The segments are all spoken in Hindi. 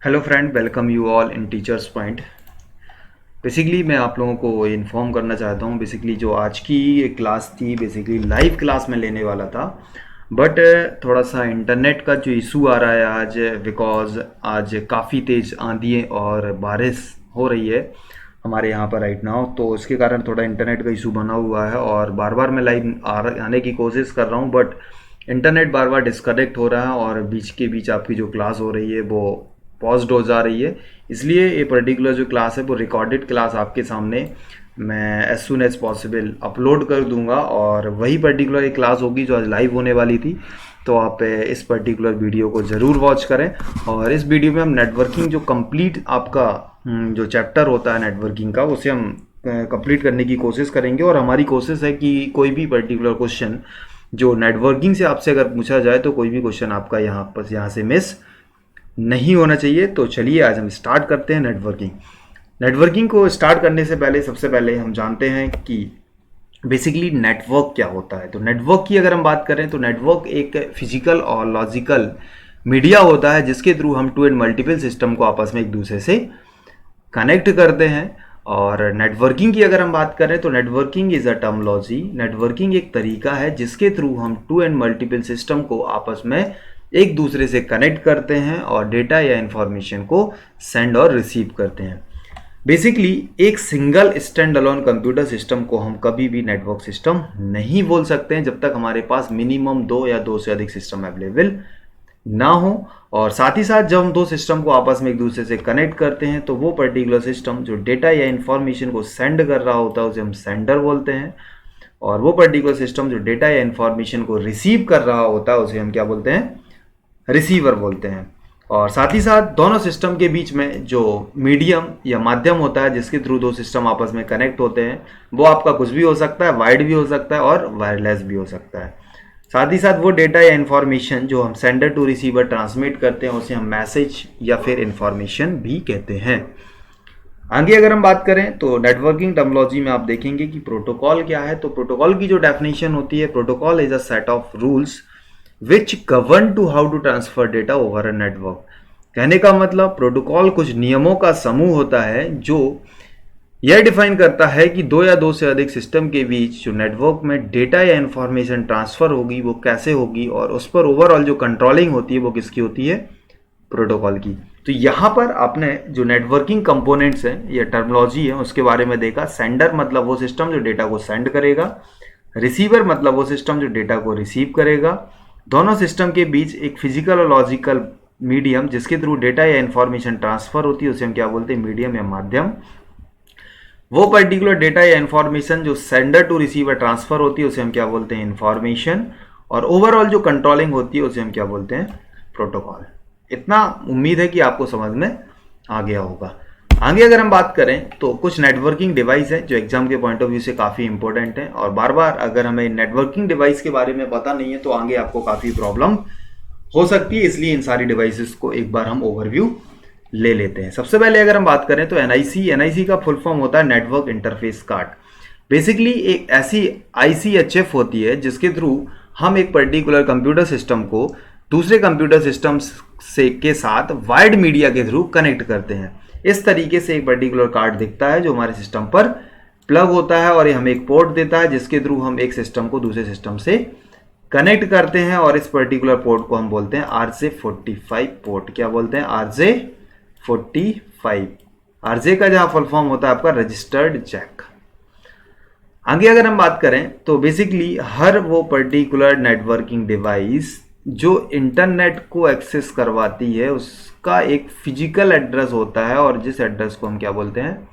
Hello friend, welcome you all in teachers point. Basically मैं आप लोगों को इन्फॉर्म करना चाहता हूँ। बेसिकली जो आज की क्लास थी, बेसिकली लाइव क्लास में लेने वाला था, बट थोड़ा सा इंटरनेट का जो इशू आ रहा है आज, बिकॉज आज काफ़ी तेज़ आंधी और बारिश हो रही है हमारे यहाँ पर राइट नाउ, तो इसके कारण थोड़ा इंटरनेट का इशू बना हुआ है और बार बार मैं लाइव आने की कोशिश कर रहा हूँ, but internet bar bar disconnect हो रहा है और बीच के बीच आपकी जो क्लास हो रही है वो पॉज्ड हो जा रही है। इसलिए ये पर्टिकुलर जो क्लास है वो रिकॉर्डेड क्लास आपके सामने मैं as soon as possible upload कर दूंगा और वही पर्टिकुलर एक क्लास होगी जो आज लाइव होने वाली थी। तो आप इस पर्टिकुलर वीडियो को ज़रूर वॉच करें और इस वीडियो में हम नेटवर्किंग जो कंप्लीट आपका जो चैप्टर होता है नेटवर्किंग का, उसे हम कंप्लीट करने की कोशिश करेंगे। और हमारी कोशिश है कि कोई भी पर्टिकुलर क्वेश्चन जो नेटवर्किंग से आपसे अगर पूछा जाए तो कोई भी क्वेश्चन आपका यहाँ से मिस नहीं होना चाहिए। तो चलिए आज हम स्टार्ट करते हैं नेटवर्किंग। नेटवर्किंग को स्टार्ट करने से पहले सबसे पहले हम जानते हैं कि बेसिकली नेटवर्क क्या होता है। तो नेटवर्क की अगर हम बात करें तो नेटवर्क एक फिजिकल और लॉजिकल मीडिया होता है जिसके थ्रू हम टू एंड मल्टीपल सिस्टम को आपस में एक दूसरे से कनेक्ट करते हैं। और नेटवर्किंग की अगर हम बात करें तो networking is a terminology. Networking एक तरीका है जिसके थ्रू हम टू एंड मल्टीपल सिस्टम को आपस में एक दूसरे से कनेक्ट करते हैं और डेटा या इंफॉर्मेशन को सेंड और रिसीव करते हैं। बेसिकली एक single stand alone computer system को हम कभी भी नेटवर्क सिस्टम नहीं बोल सकते हैं जब तक हमारे पास मिनिमम दो या दो से अधिक सिस्टम अवेलेबल ना हो। और साथ ही साथ जब हम दो सिस्टम को आपस में एक दूसरे से कनेक्ट करते हैं तो वो पर्टिकुलर सिस्टम जो डेटा या इंफॉर्मेशन को सेंड कर रहा होता है उसे हम सेंडर बोलते हैं, और वो पर्टिकुलर सिस्टम जो डेटा या इंफॉर्मेशन को रिसीव कर रहा होता है उसे हम क्या बोलते हैं, रिसीवर बोलते हैं। और साथ ही साथ दोनों सिस्टम के बीच में जो मीडियम या माध्यम होता है जिसके थ्रू दो सिस्टम आपस में कनेक्ट होते हैं वो आपका कुछ भी हो सकता है, वायर्ड भी हो सकता है और वायरलेस भी हो सकता है। साथ ही साथ वो डेटा या इंफॉर्मेशन जो हम सेंडर टू रिसीवर ट्रांसमिट करते हैं उसे हम मैसेज या फिर इंफॉर्मेशन भी कहते हैं। आगे अगर हम बात करें तो नेटवर्किंग टर्मिनोलॉजी में आप देखेंगे कि प्रोटोकॉल क्या है। तो प्रोटोकॉल की जो डेफिनेशन होती है, protocol is a set of rules which govern to how to transfer data over a network. कहने का मतलब प्रोटोकॉल कुछ नियमों का समूह होता है जो यह डिफाइन करता है कि दो या दो से अधिक सिस्टम के बीच जो नेटवर्क में डेटा या इंफॉर्मेशन ट्रांसफर होगी वो कैसे होगी और उस पर ओवरऑल जो कंट्रोलिंग होती है वो किसकी होती है, प्रोटोकॉल की। तो यहाँ पर आपने जो नेटवर्किंग कंपोनेंट्स हैं या टर्मिनोलॉजी है उसके बारे में देखा। सेंडर मतलब वो सिस्टम जो डेटा को सेंड करेगा, रिसीवर मतलब वो सिस्टम जो डेटा को रिसीव करेगा। दोनों सिस्टम के बीच एक फिजिकल और लॉजिकल मीडियम जिसके थ्रू डेटा या इंफॉर्मेशन ट्रांसफर होती है उसे हम क्या बोलते हैं, मीडियम या माध्यम। वो पर्टिकुलर डेटा या इंफॉर्मेशन जो सेंडर टू रिसीवर ट्रांसफर होती है उसे हम क्या बोलते हैं, इंफॉर्मेशन। और ओवरऑल जो कंट्रोलिंग होती है उसे हम क्या बोलते हैं, प्रोटोकॉल। इतना उम्मीद है कि आपको समझ में आ गया होगा। आगे अगर हम बात करें तो कुछ नेटवर्किंग डिवाइस है जो एग्जाम के पॉइंट ऑफ व्यू से काफ़ी इंपॉर्टेंट है और बार बार अगर हमें नेटवर्किंग डिवाइस के बारे में पता नहीं है तो आगे आपको काफ़ी प्रॉब्लम हो सकती है। इसलिए इन सारी डिवाइसेस को एक बार हम ओवरव्यू ले लेते हैं। सबसे पहले अगर हम बात करें तो एनआईसी का फुल फॉर्म होता है नेटवर्क इंटरफेस कार्ड। बेसिकली एक ऐसी आईसीएचएफ होती है जिसके थ्रू हम एक पर्टिकुलर कंप्यूटर सिस्टम को दूसरे कंप्यूटर सिस्टम से के साथ वायर्ड मीडिया के थ्रू कनेक्ट करते हैं। इस तरीके से एक पर्टिकुलर कार्ड दिखता है जो हमारे सिस्टम पर प्लग होता है और ये हमें एक पोर्ट देता है जिसके थ्रू हम एक सिस्टम को दूसरे सिस्टम से कनेक्ट करते हैं और इस पर्टिकुलर पोर्ट को हम बोलते हैं RJ45 पोर्ट। क्या बोलते हैं, RJ45। RJ का जहां फुल फॉर्म होता है आपका रजिस्टर्ड जैक। आगे अगर हम बात करें तो बेसिकली हर वो पर्टिकुलर नेटवर्किंग डिवाइस जो इंटरनेट को एक्सेस करवाती है उसका एक फिजिकल एड्रेस होता है और जिस एड्रेस को हम क्या बोलते हैं,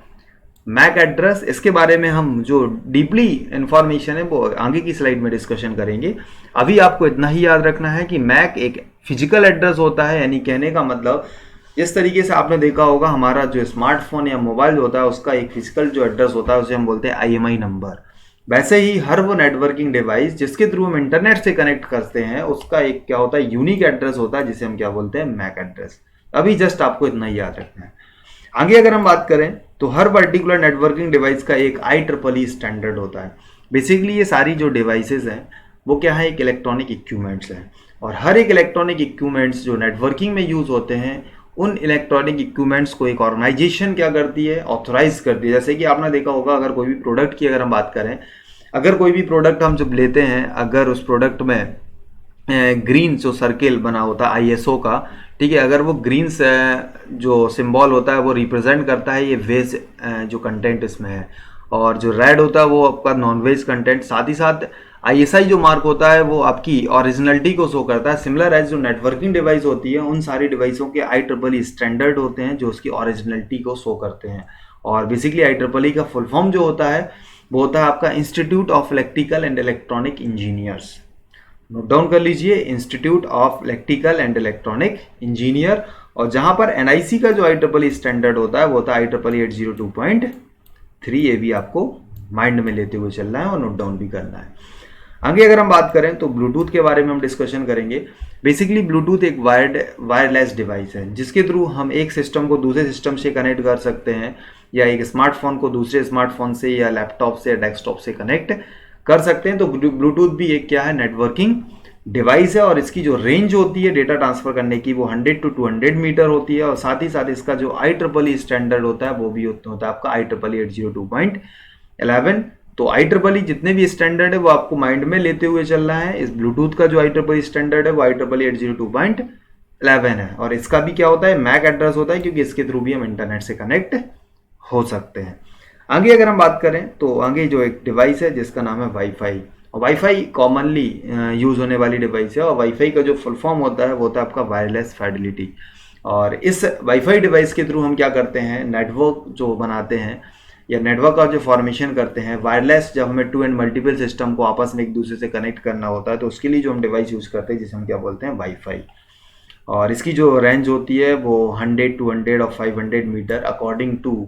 मैक एड्रेस। इसके बारे में हम जो डीपली इंफॉर्मेशन है वो आगे की स्लाइड में डिस्कशन करेंगे। अभी आपको इतना ही याद रखना है कि मैक एक फिजिकल एड्रेस होता है, यानी कहने का मतलब जिस तरीके से आपने देखा होगा हमारा जो स्मार्टफोन या मोबाइल होता है उसका एक फिजिकल जो एड्रेस होता है उसे हम बोलते हैं IMI नंबर। वैसे ही हर वो नेटवर्किंग डिवाइस जिसके थ्रू हम इंटरनेट से कनेक्ट करते हैं उसका एक क्या होता है, यूनिक एड्रेस होता है जिसे हम क्या बोलते हैं, मैक एड्रेस। अभी जस्ट आपको इतना ही याद रखना है। आगे अगर हम बात करें तो हर पर्टिकुलर नेटवर्किंग डिवाइस का एक IEEE स्टैंडर्ड होता है। बेसिकली ये सारी जो डिवाइसेस हैं वो क्या है, एक इलेक्ट्रॉनिक इक्विपमेंट्स हैं और हर एक इलेक्ट्रॉनिक इक्विपमेंट्स जो नेटवर्किंग में यूज होते हैं उन इलेक्ट्रॉनिक इक्विपमेंट्स को एक ऑर्गेनाइजेशन क्या करती है, ऑथराइज करती है। जैसे कि आपने देखा होगा, अगर कोई भी प्रोडक्ट की अगर हम बात करें, अगर कोई भी प्रोडक्ट हम जब लेते हैं, अगर उस प्रोडक्ट में ग्रीन जो सर्किल बना होता है आईएसओ का, ठीक है, अगर वो ग्रीन जो सिंबल होता है वो रिप्रेजेंट करता है ये वेज जो कंटेंट इसमें है, और जो रेड होता है वो आपका नॉन वेज कंटेंट। साथ ही साथ आईएसआई जो मार्क होता है वो आपकी ओरिजिनलिटी को शो करता है। सिमिलर एज जो नेटवर्किंग डिवाइस होती है, उन सारी डिवाइसों के IEEE स्टैंडर्ड होते हैं जो उसकी ओरिजिनलिटी को शो करते हैं। और बेसिकली IEEE का फुल फॉर्म जो होता है वो होता है आपका institute of electrical and electronic engineers. Note down कर लीजिए, institute of electrical and electronic engineer. और जहां पर एनआईसी का जो IEEE स्टैंडर्ड होता है वो होता है IEEE 802.3। ये भी आपको माइंड में लेते हुए चलना है और नोट डाउन भी करना है। आगे अगर हम बात करें तो ब्लूटूथ के बारे में हम डिस्कशन करेंगे। बेसिकली ब्लूटूथ एक वायरलेस डिवाइस है जिसके थ्रू हम एक सिस्टम को दूसरे सिस्टम से कनेक्ट कर सकते हैं, या एक स्मार्टफोन को दूसरे स्मार्टफोन से, या लैपटॉप से, या डेस्कटॉप से कनेक्ट कर सकते हैं। तो ब्लूटूथ भी एक क्या है, नेटवर्किंग डिवाइस है। और इसकी जो रेंज होती है डेटा ट्रांसफर करने की वो 100 to 200 मीटर होती है। और साथ ही साथ इसका जो IEEE स्टैंडर्ड होता है वो भी होता है आपका IEEE 802.11। तो IEEE जितने भी स्टैंडर्ड है वो आपको माइंड में लेते हुए चलना है। इस ब्लूटूथ का जो IEEE स्टैंडर्ड है वो IEEE 802.11 है। और इसका भी क्या होता है, मैक एड्रेस होता है, क्योंकि इसके थ्रू भी हम इंटरनेट से कनेक्ट हो सकते हैं। आगे अगर हम बात करें तो आगे जो एक डिवाइस है जिसका नाम है वाईफाई। और वाईफाई कॉमनली यूज होने वाली डिवाइस है। और वाईफाई का जो फुल फॉर्म होता है वो होता है आपका वायरलेस फिडेलिटी। और इस वाईफाई डिवाइस के थ्रू हम क्या करते हैं, नेटवर्क जो बनाते हैं या नेटवर्क का जो फॉर्मेशन करते हैं वायरलेस। जब हमें 2 एंड मल्टीपल सिस्टम को आपस में एक दूसरे से कनेक्ट करना होता है तो उसके लिए जो हम डिवाइस यूज करते हैं जिसे हम क्या बोलते हैं, वाईफाई। और इसकी जो रेंज होती है वो 100, 200 और 500 मीटर अकॉर्डिंग टू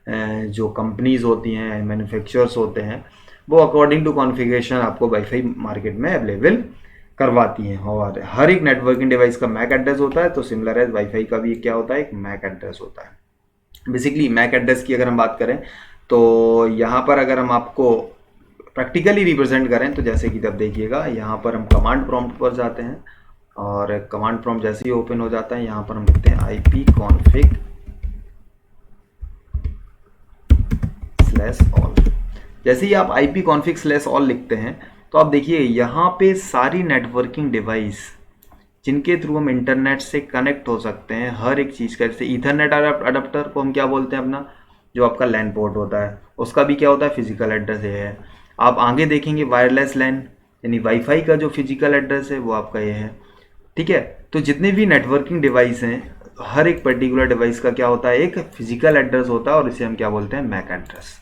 जो कंपनीज होती हैं, मैन्युफैक्चरर्स होते हैं, वो अकॉर्डिंग टू कॉन्फ़िगरेशन आपको वाईफाई मार्केट में अवेलेबल करवाती हैं। और हर एक नेटवर्किंग डिवाइस का मैक एड्रेस होता है, तो सिमिलर है वाईफाई का भी क्या होता है, एक मैक एड्रेस होता है। बेसिकली मैक एड्रेस की अगर हम बात करें तो यहाँ पर अगर हम आपको प्रैक्टिकली रिप्रेजेंट करें तो जैसे कि तब देखिएगा, यहाँ पर हम कमांड प्रॉम्प्ट पर जाते हैं और कमांड प्रॉम्प्ट जैसे ही ओपन हो जाता है यहाँ पर हम लिखते हैं ipconfig/all। जैसे ही आप ipconfig/all लिखते हैं तो आप देखिए यहाँ पे सारी नेटवर्किंग डिवाइस जिनके थ्रू हम इंटरनेट से कनेक्ट हो सकते हैं, हर एक चीज़ का, जैसे ईथरनेट अडाप्टर को हम क्या बोलते हैं, अपना जो आपका लैन पोर्ट होता है उसका भी क्या होता है, फिजिकल एड्रेस ये है। आप आगे देखेंगे वायरलेस लैन यानी वाईफाई का जो फिजिकल एड्रेस है वो आपका ये है, ठीक है। तो जितने भी नेटवर्किंग डिवाइस हैं, हर एक पर्टिकुलर डिवाइस का क्या होता है, एक फिजिकल एड्रेस होता है और इसे हम क्या बोलते हैं, मैक एड्रेस।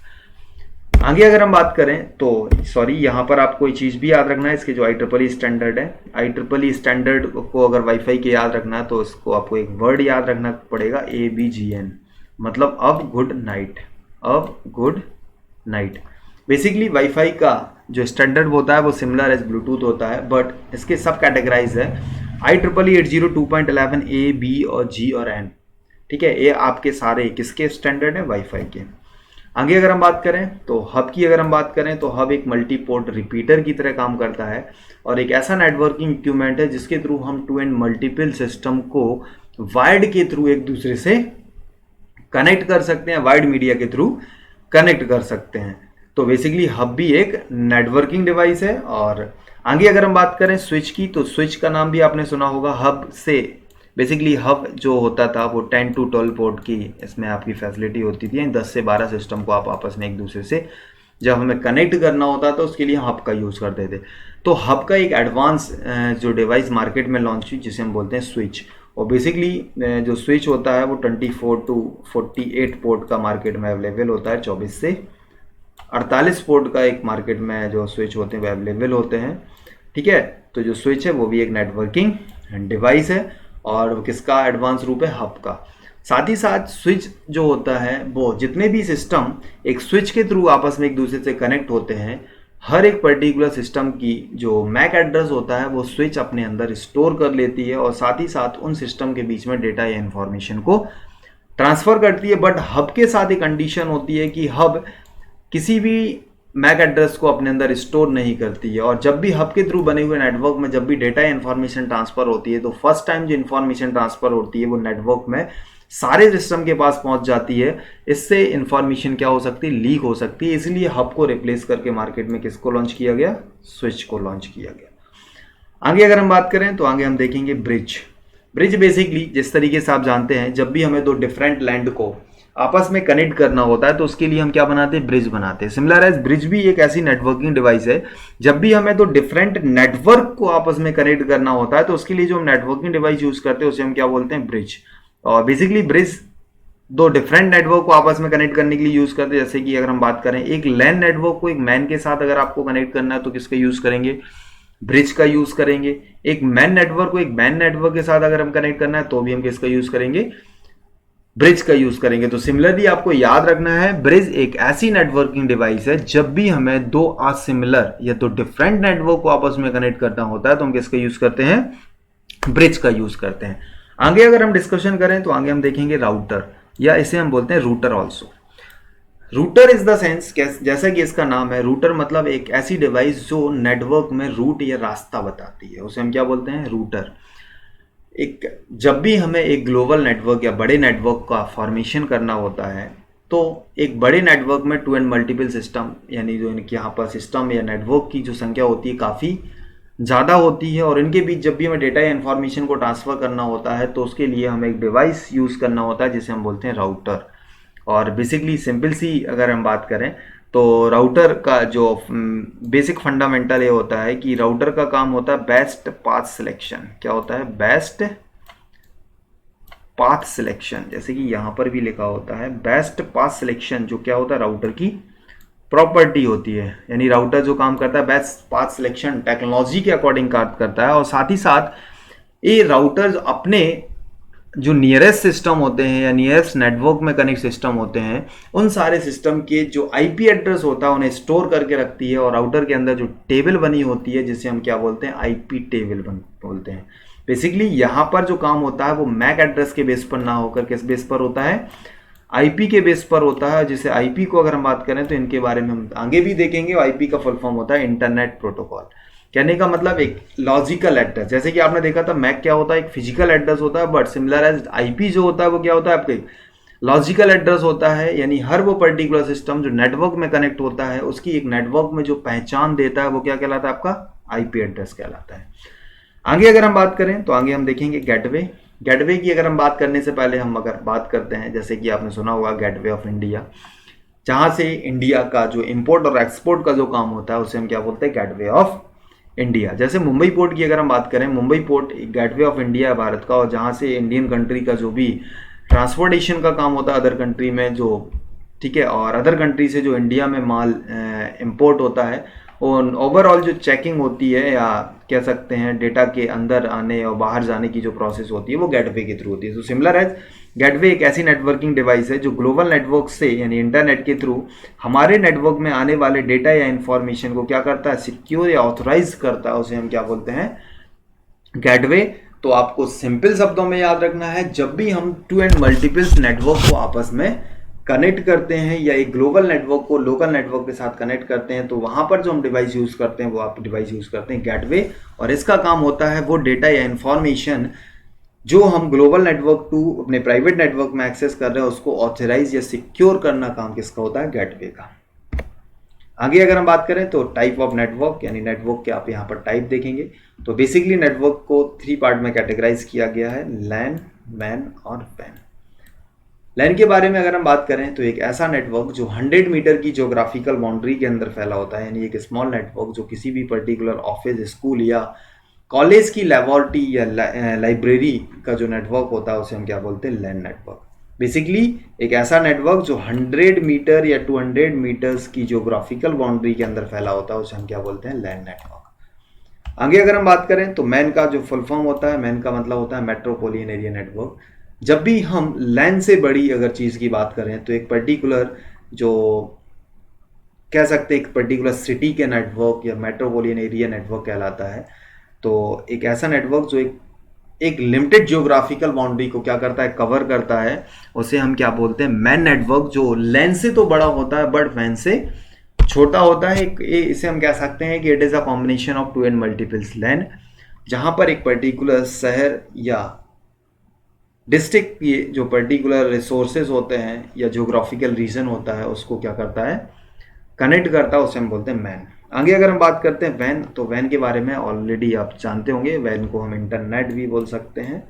आगे अगर हम बात करें तो सॉरी, यहाँ पर आपको एक चीज़ भी याद रखना है, इसके जो IEEE स्टैंडर्ड है, IEEE स्टैंडर्ड को अगर वाईफाई के याद रखना है तो इसको आपको एक वर्ड याद रखना पड़ेगा, ABGN, मतलब अब गुड नाइट, अब गुड नाइट। बेसिकली वाईफाई का जो स्टैंडर्ड होता है वो सिमिलर एज ब्लूटूथ होता है, बट इसके सब कैटेगराइज है IEEE 802.11 A, B और G और N, ठीक है। ये आपके सारे किसके स्टैंडर्ड है, वाईफाई के। आगे अगर हम बात करें तो हब की अगर हम बात करें तो हब एक मल्टी पोर्ट रिपीटर की तरह काम करता है और एक ऐसा नेटवर्किंग इक्विपमेंट है जिसके थ्रू हम 2 एंड मल्टीपल सिस्टम को वायर्ड के थ्रू एक दूसरे से कनेक्ट कर सकते हैं, वायर्ड मीडिया के थ्रू कनेक्ट कर सकते हैं। तो बेसिकली हब भी एक नेटवर्किंग डिवाइस है। और आगे अगर हम बात करें स्विच की तो स्विच का नाम भी आपने सुना होगा। हब से बेसिकली हब जो होता था वो 10 to 12 पोर्ट की इसमें आपकी फैसिलिटी होती थी, 10 से 12 सिस्टम को आप आपस में एक दूसरे से जब हमें कनेक्ट करना होता था उसके लिए हब का यूज़ करते थे। तो हब का एक एडवांस जो डिवाइस मार्केट में लॉन्च हुई जिसे हम बोलते हैं स्विच। और बेसिकली जो स्विच होता है वो 24 to 48 पोर्ट का मार्केट में अवेलेबल होता है, 24 से 48 पोर्ट का एक मार्केट में जो स्विच होते हैं वो अवेलेबल होते हैं, ठीक है। तो जो स्विच है वो भी एक नेटवर्किंग डिवाइस है और किसका एडवांस रूप है, हब का। साथ ही साथ स्विच जो होता है वो जितने भी सिस्टम एक स्विच के थ्रू आपस में एक दूसरे से कनेक्ट होते हैं, हर एक पर्टिकुलर सिस्टम की जो मैक एड्रेस होता है वो स्विच अपने अंदर स्टोर कर लेती है और साथ ही साथ उन सिस्टम के बीच में डेटा या इंफॉर्मेशन को ट्रांसफर करती है। बट हब के साथ एक कंडीशन होती है कि हब किसी भी मैक एड्रेस को अपने अंदर स्टोर नहीं करती है। और जब भी हब के थ्रू बने हुए नेटवर्क में जब भी डेटा या इन्फॉर्मेशन ट्रांसफर होती है तो फर्स्ट टाइम जो इन्फॉर्मेशन ट्रांसफर होती है वो नेटवर्क में सारे सिस्टम के पास पहुंच जाती है। इससे इन्फॉर्मेशन क्या हो सकती है, लीक हो सकती है। इसलिए हब को रिप्लेस करके मार्केट में किसको लॉन्च किया गया, स्विच को लॉन्च किया गया। आगे अगर हम बात करें तो आगे हम देखेंगे ब्रिज। ब्रिज बेसिकली जिस तरीके से आप जानते हैं, जब भी हमें दो डिफरेंट लैंड को आपस में कनेक्ट करना होता है तो उसके लिए हम क्या बनाते हैं, ब्रिज बनाते हैं। सिमिलर एज ब्रिज भी एक ऐसी नेटवर्किंग डिवाइस है, जब भी हमें दो डिफरेंट नेटवर्क को आपस में कनेक्ट करना होता है तो उसके लिए जो हम नेटवर्किंग डिवाइस यूज करते हैं उसे हम क्या बोलते हैं, ब्रिज। और बेसिकली ब्रिज दो डिफरेंट नेटवर्क को आपस में कनेक्ट करने के लिए यूज करते हैं। जैसे कि अगर हम बात करें एक लैन नेटवर्क को एक मैन के साथ अगर आपको कनेक्ट करना है तो किसका यूज करेंगे, ब्रिज का यूज करेंगे। एक मैन नेटवर्क को एक मैन नेटवर्क के साथ अगर हम कनेक्ट करना है तो भी हम किसका यूज करेंगे, ब्रिज का यूज करेंगे। तो सिमिलरली आपको याद रखना है, ब्रिज एक ऐसी नेटवर्किंग डिवाइस है जब भी हमें दो असिमिलर या दो डिफरेंट नेटवर्क को आपस में कनेक्ट करना होता है तो हम किसका यूज करते हैं, ब्रिज का यूज करते हैं। आगे अगर हम डिस्कशन करें तो आगे हम देखेंगे राउटर, या इसे हम बोलते हैं router also. Router is the sense, जैसा कि इसका नाम है, रूटर मतलब एक ऐसी डिवाइस जो नेटवर्क में रूट या रास्ता बताती है, उसे हम क्या बोलते हैं, रूटर। एक जब भी हमें एक ग्लोबल नेटवर्क या बड़े नेटवर्क का फॉर्मेशन करना होता है तो एक बड़े नेटवर्क में टू एंड मल्टीपल सिस्टम, यानी जो इनके यहाँ पर सिस्टम या नेटवर्क की जो संख्या होती है काफ़ी ज़्यादा होती है, और इनके बीच जब भी हमें डेटा या इन्फॉर्मेशन को ट्रांसफ़र करना होता है तो उसके लिए हमें एक डिवाइस यूज़ करना होता है जिसे हम बोलते हैं राउटर। और बेसिकली सिंपल सी अगर हम बात करें तो राउटर का जो बेसिक फंडामेंटल ये होता है कि राउटर का काम होता है बेस्ट पाथ सिलेक्शन। क्या होता है, बेस्ट पाथ सिलेक्शन। जैसे कि यहां पर भी लिखा होता है बेस्ट पाथ सिलेक्शन, जो क्या होता है, राउटर की प्रॉपर्टी होती है। यानी राउटर जो काम करता है बेस्ट पाथ सिलेक्शन टेक्नोलॉजी के अकॉर्डिंग काम करता है। और साथ ही साथ ये राउटर्स अपने जो नियरेस्ट सिस्टम होते हैं या नियरेस्ट नेटवर्क में कनेक्ट सिस्टम होते हैं उन सारे सिस्टम के जो आईपी एड्रेस होता है उन्हें स्टोर करके रखती है। और राउटर के अंदर जो टेबल बनी होती है जिसे हम क्या बोलते हैं, आईपी टेबल बोलते हैं। बेसिकली यहाँ पर जो काम होता है वो मैक एड्रेस के बेस पर ना होकर किस बेस पर होता है, आईपी के बेस पर होता है। जिसे आईपी को अगर हम बात करें तो इनके बारे में हम आगे भी देखेंगे। आईपी का फुल फॉर्म होता है इंटरनेट प्रोटोकॉल। कहने का मतलब एक लॉजिकल एड्रेस, जैसे कि आपने देखा था मैक क्या होता है, एक फिजिकल एड्रेस होता है, बट सिमिलर एज आईपी जो होता है वो क्या होता है, आपके लॉजिकल एड्रेस होता है। यानी हर वो पर्टिकुलर सिस्टम जो नेटवर्क में कनेक्ट होता है उसकी एक नेटवर्क में जो पहचान देता है वो क्या कहलाता है, आपका आईपी एड्रेस कहलाता है। आगे अगर हम बात करें तो आगे हम देखेंगे गेटवे। गेटवे की अगर हम बात करने से पहले हम अगर बात करते हैं, जैसे कि आपने सुना होगा गेटवे ऑफ इंडिया, जहां से इंडिया का जो इंपोर्ट और एक्सपोर्ट का जो काम होता है उसे हम क्या बोलते हैं, गेटवे ऑफ इंडिया। जैसे मुंबई पोर्ट की अगर हम बात करें, Mumbai port gateway of India है भारत का, और जहां से इंडियन कंट्री का जो भी ट्रांसपोर्टेशन का काम होता है अदर कंट्री में जो, ठीक है, और अदर कंट्री से जो इंडिया में माल इंपोर्ट होता है और ओवरऑल जो चेकिंग होती है या कह सकते हैं डेटा के अंदर आने और बाहर जाने की जो प्रोसेस होती है वो गेटवे के थ्रू होती है। तो सिमिलर है, गेटवे एक ऐसी नेटवर्किंग डिवाइस है जो ग्लोबल नेटवर्क से यानी इंटरनेट के थ्रू हमारे नेटवर्क में आने वाले डेटा या इंफॉर्मेशन को क्या करता है, सिक्योर या ऑथराइज करता है, उसे हम क्या बोलते हैं, गेटवे। तो आपको सिंपल शब्दों में याद रखना है, जब भी हम टू एंड मल्टीपल्स नेटवर्क को आपस में कनेक्ट करते हैं या एक ग्लोबल नेटवर्क को लोकल नेटवर्क के साथ कनेक्ट करते हैं तो वहां पर जो हम डिवाइस यूज करते हैं वो आप डिवाइस यूज करते हैं गेटवे। और इसका काम होता है वो डेटा या इंफॉर्मेशन जो हम ग्लोबल नेटवर्क टू अपने प्राइवेट नेटवर्क में एक्सेस कर रहे हैं उसको ऑथराइज या सिक्योर करना काम किसका होता है, गेटवे का। आगे अगर हम बात करें तो टाइप ऑफ नेटवर्क, यानी नेटवर्क के आप यहाँ पर टाइप देखेंगे तो बेसिकली नेटवर्क को 3 पार्ट में कैटेगराइज किया गया है, लैन, मैन और वैन। लैन के बारे में अगर हम बात करें तो एक ऐसा नेटवर्क जो 100 मीटर की ज्योग्राफिकल बाउंड्री के अंदर फैला होता है, यानी एक स्मॉल नेटवर्क जो किसी भी पर्टिकुलर ऑफिस, स्कूल या कॉलेज की लैबोरेटरी या लाइब्रेरी का जो नेटवर्क होता है उसे हम क्या बोलते हैं, लैन नेटवर्क। बेसिकली एक ऐसा नेटवर्क जो 100 मीटर या 200 मीटर्स की ज्योग्राफिकल बाउंड्री के अंदर फैला होता है उसे हम क्या बोलते हैं, लैन नेटवर्क। आगे अगर हम बात करें तो मैन का जो फुल फॉर्म होता है, मैन का मतलब होता है मेट्रोपोलियन एरिया नेटवर्क। जब भी हम लैन से बड़ी अगर चीज़ की बात करें तो एक पर्टिकुलर जो कह सकते हैं एक पर्टिकुलर सिटी के नेटवर्क या मेट्रोपोलियन एरिया नेटवर्क कहलाता है। तो एक ऐसा नेटवर्क जो एक लिमिटेड ज्योग्राफिकल बाउंड्री को क्या करता है, कवर करता है, उसे हम क्या बोलते हैं, मैन नेटवर्क, जो लैन से तो बड़ा होता है बट वैन से छोटा होता है, इसे हम कह सकते हैं कि it is a combination of two and multiples LAN, जहाँ पर एक पर्टिकुलर शहर या डिस्ट्रिक्ट, ये जो पर्टिकुलर रिसोर्सेज होते हैं या जोग्राफिकल रीजन होता है उसको क्या करता है, कनेक्ट करता है, उसे हम बोलते हैं मैन। आगे अगर हम बात करते हैं वैन, तो वैन के बारे में ऑलरेडी आप जानते होंगे, वैन को हम इंटरनेट भी बोल सकते हैं।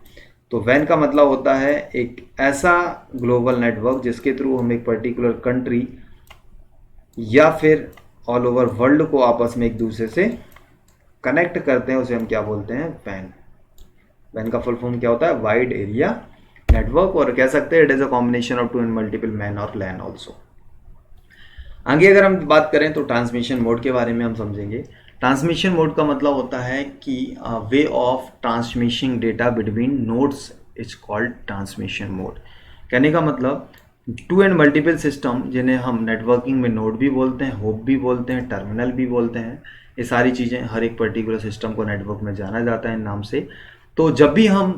तो वैन का मतलब होता है एक ऐसा ग्लोबल नेटवर्क जिसके थ्रू हम एक पर्टिकुलर कंट्री या फिर ऑल ओवर वर्ल्ड को आपस में एक दूसरे से कनेक्ट करते हैं, उसे हम क्या बोलते हैं, वैन। वैन का फुल फॉर्म क्या होता है, वाइड एरिया नेटवर्क, और कह सकते हैं it is a combination of two and multiple MAN और लैन ऑल्सो। आगे अगर हम बात करें तो ट्रांसमिशन मोड के बारे में हम समझेंगे। ट्रांसमिशन मोड का मतलब होता है कि way of transmission data between nodes is called transmission mode. कहने का मतलब टू एंड मल्टीपल सिस्टम, जिन्हें हम नेटवर्किंग में नोड भी बोलते हैं, होप भी बोलते हैं, टर्मिनल भी बोलते हैं, ये सारी चीज़ें, हर एक पर्टिकुलर सिस्टम को नेटवर्क में जाना जाता है इन नाम से। तो जब भी हम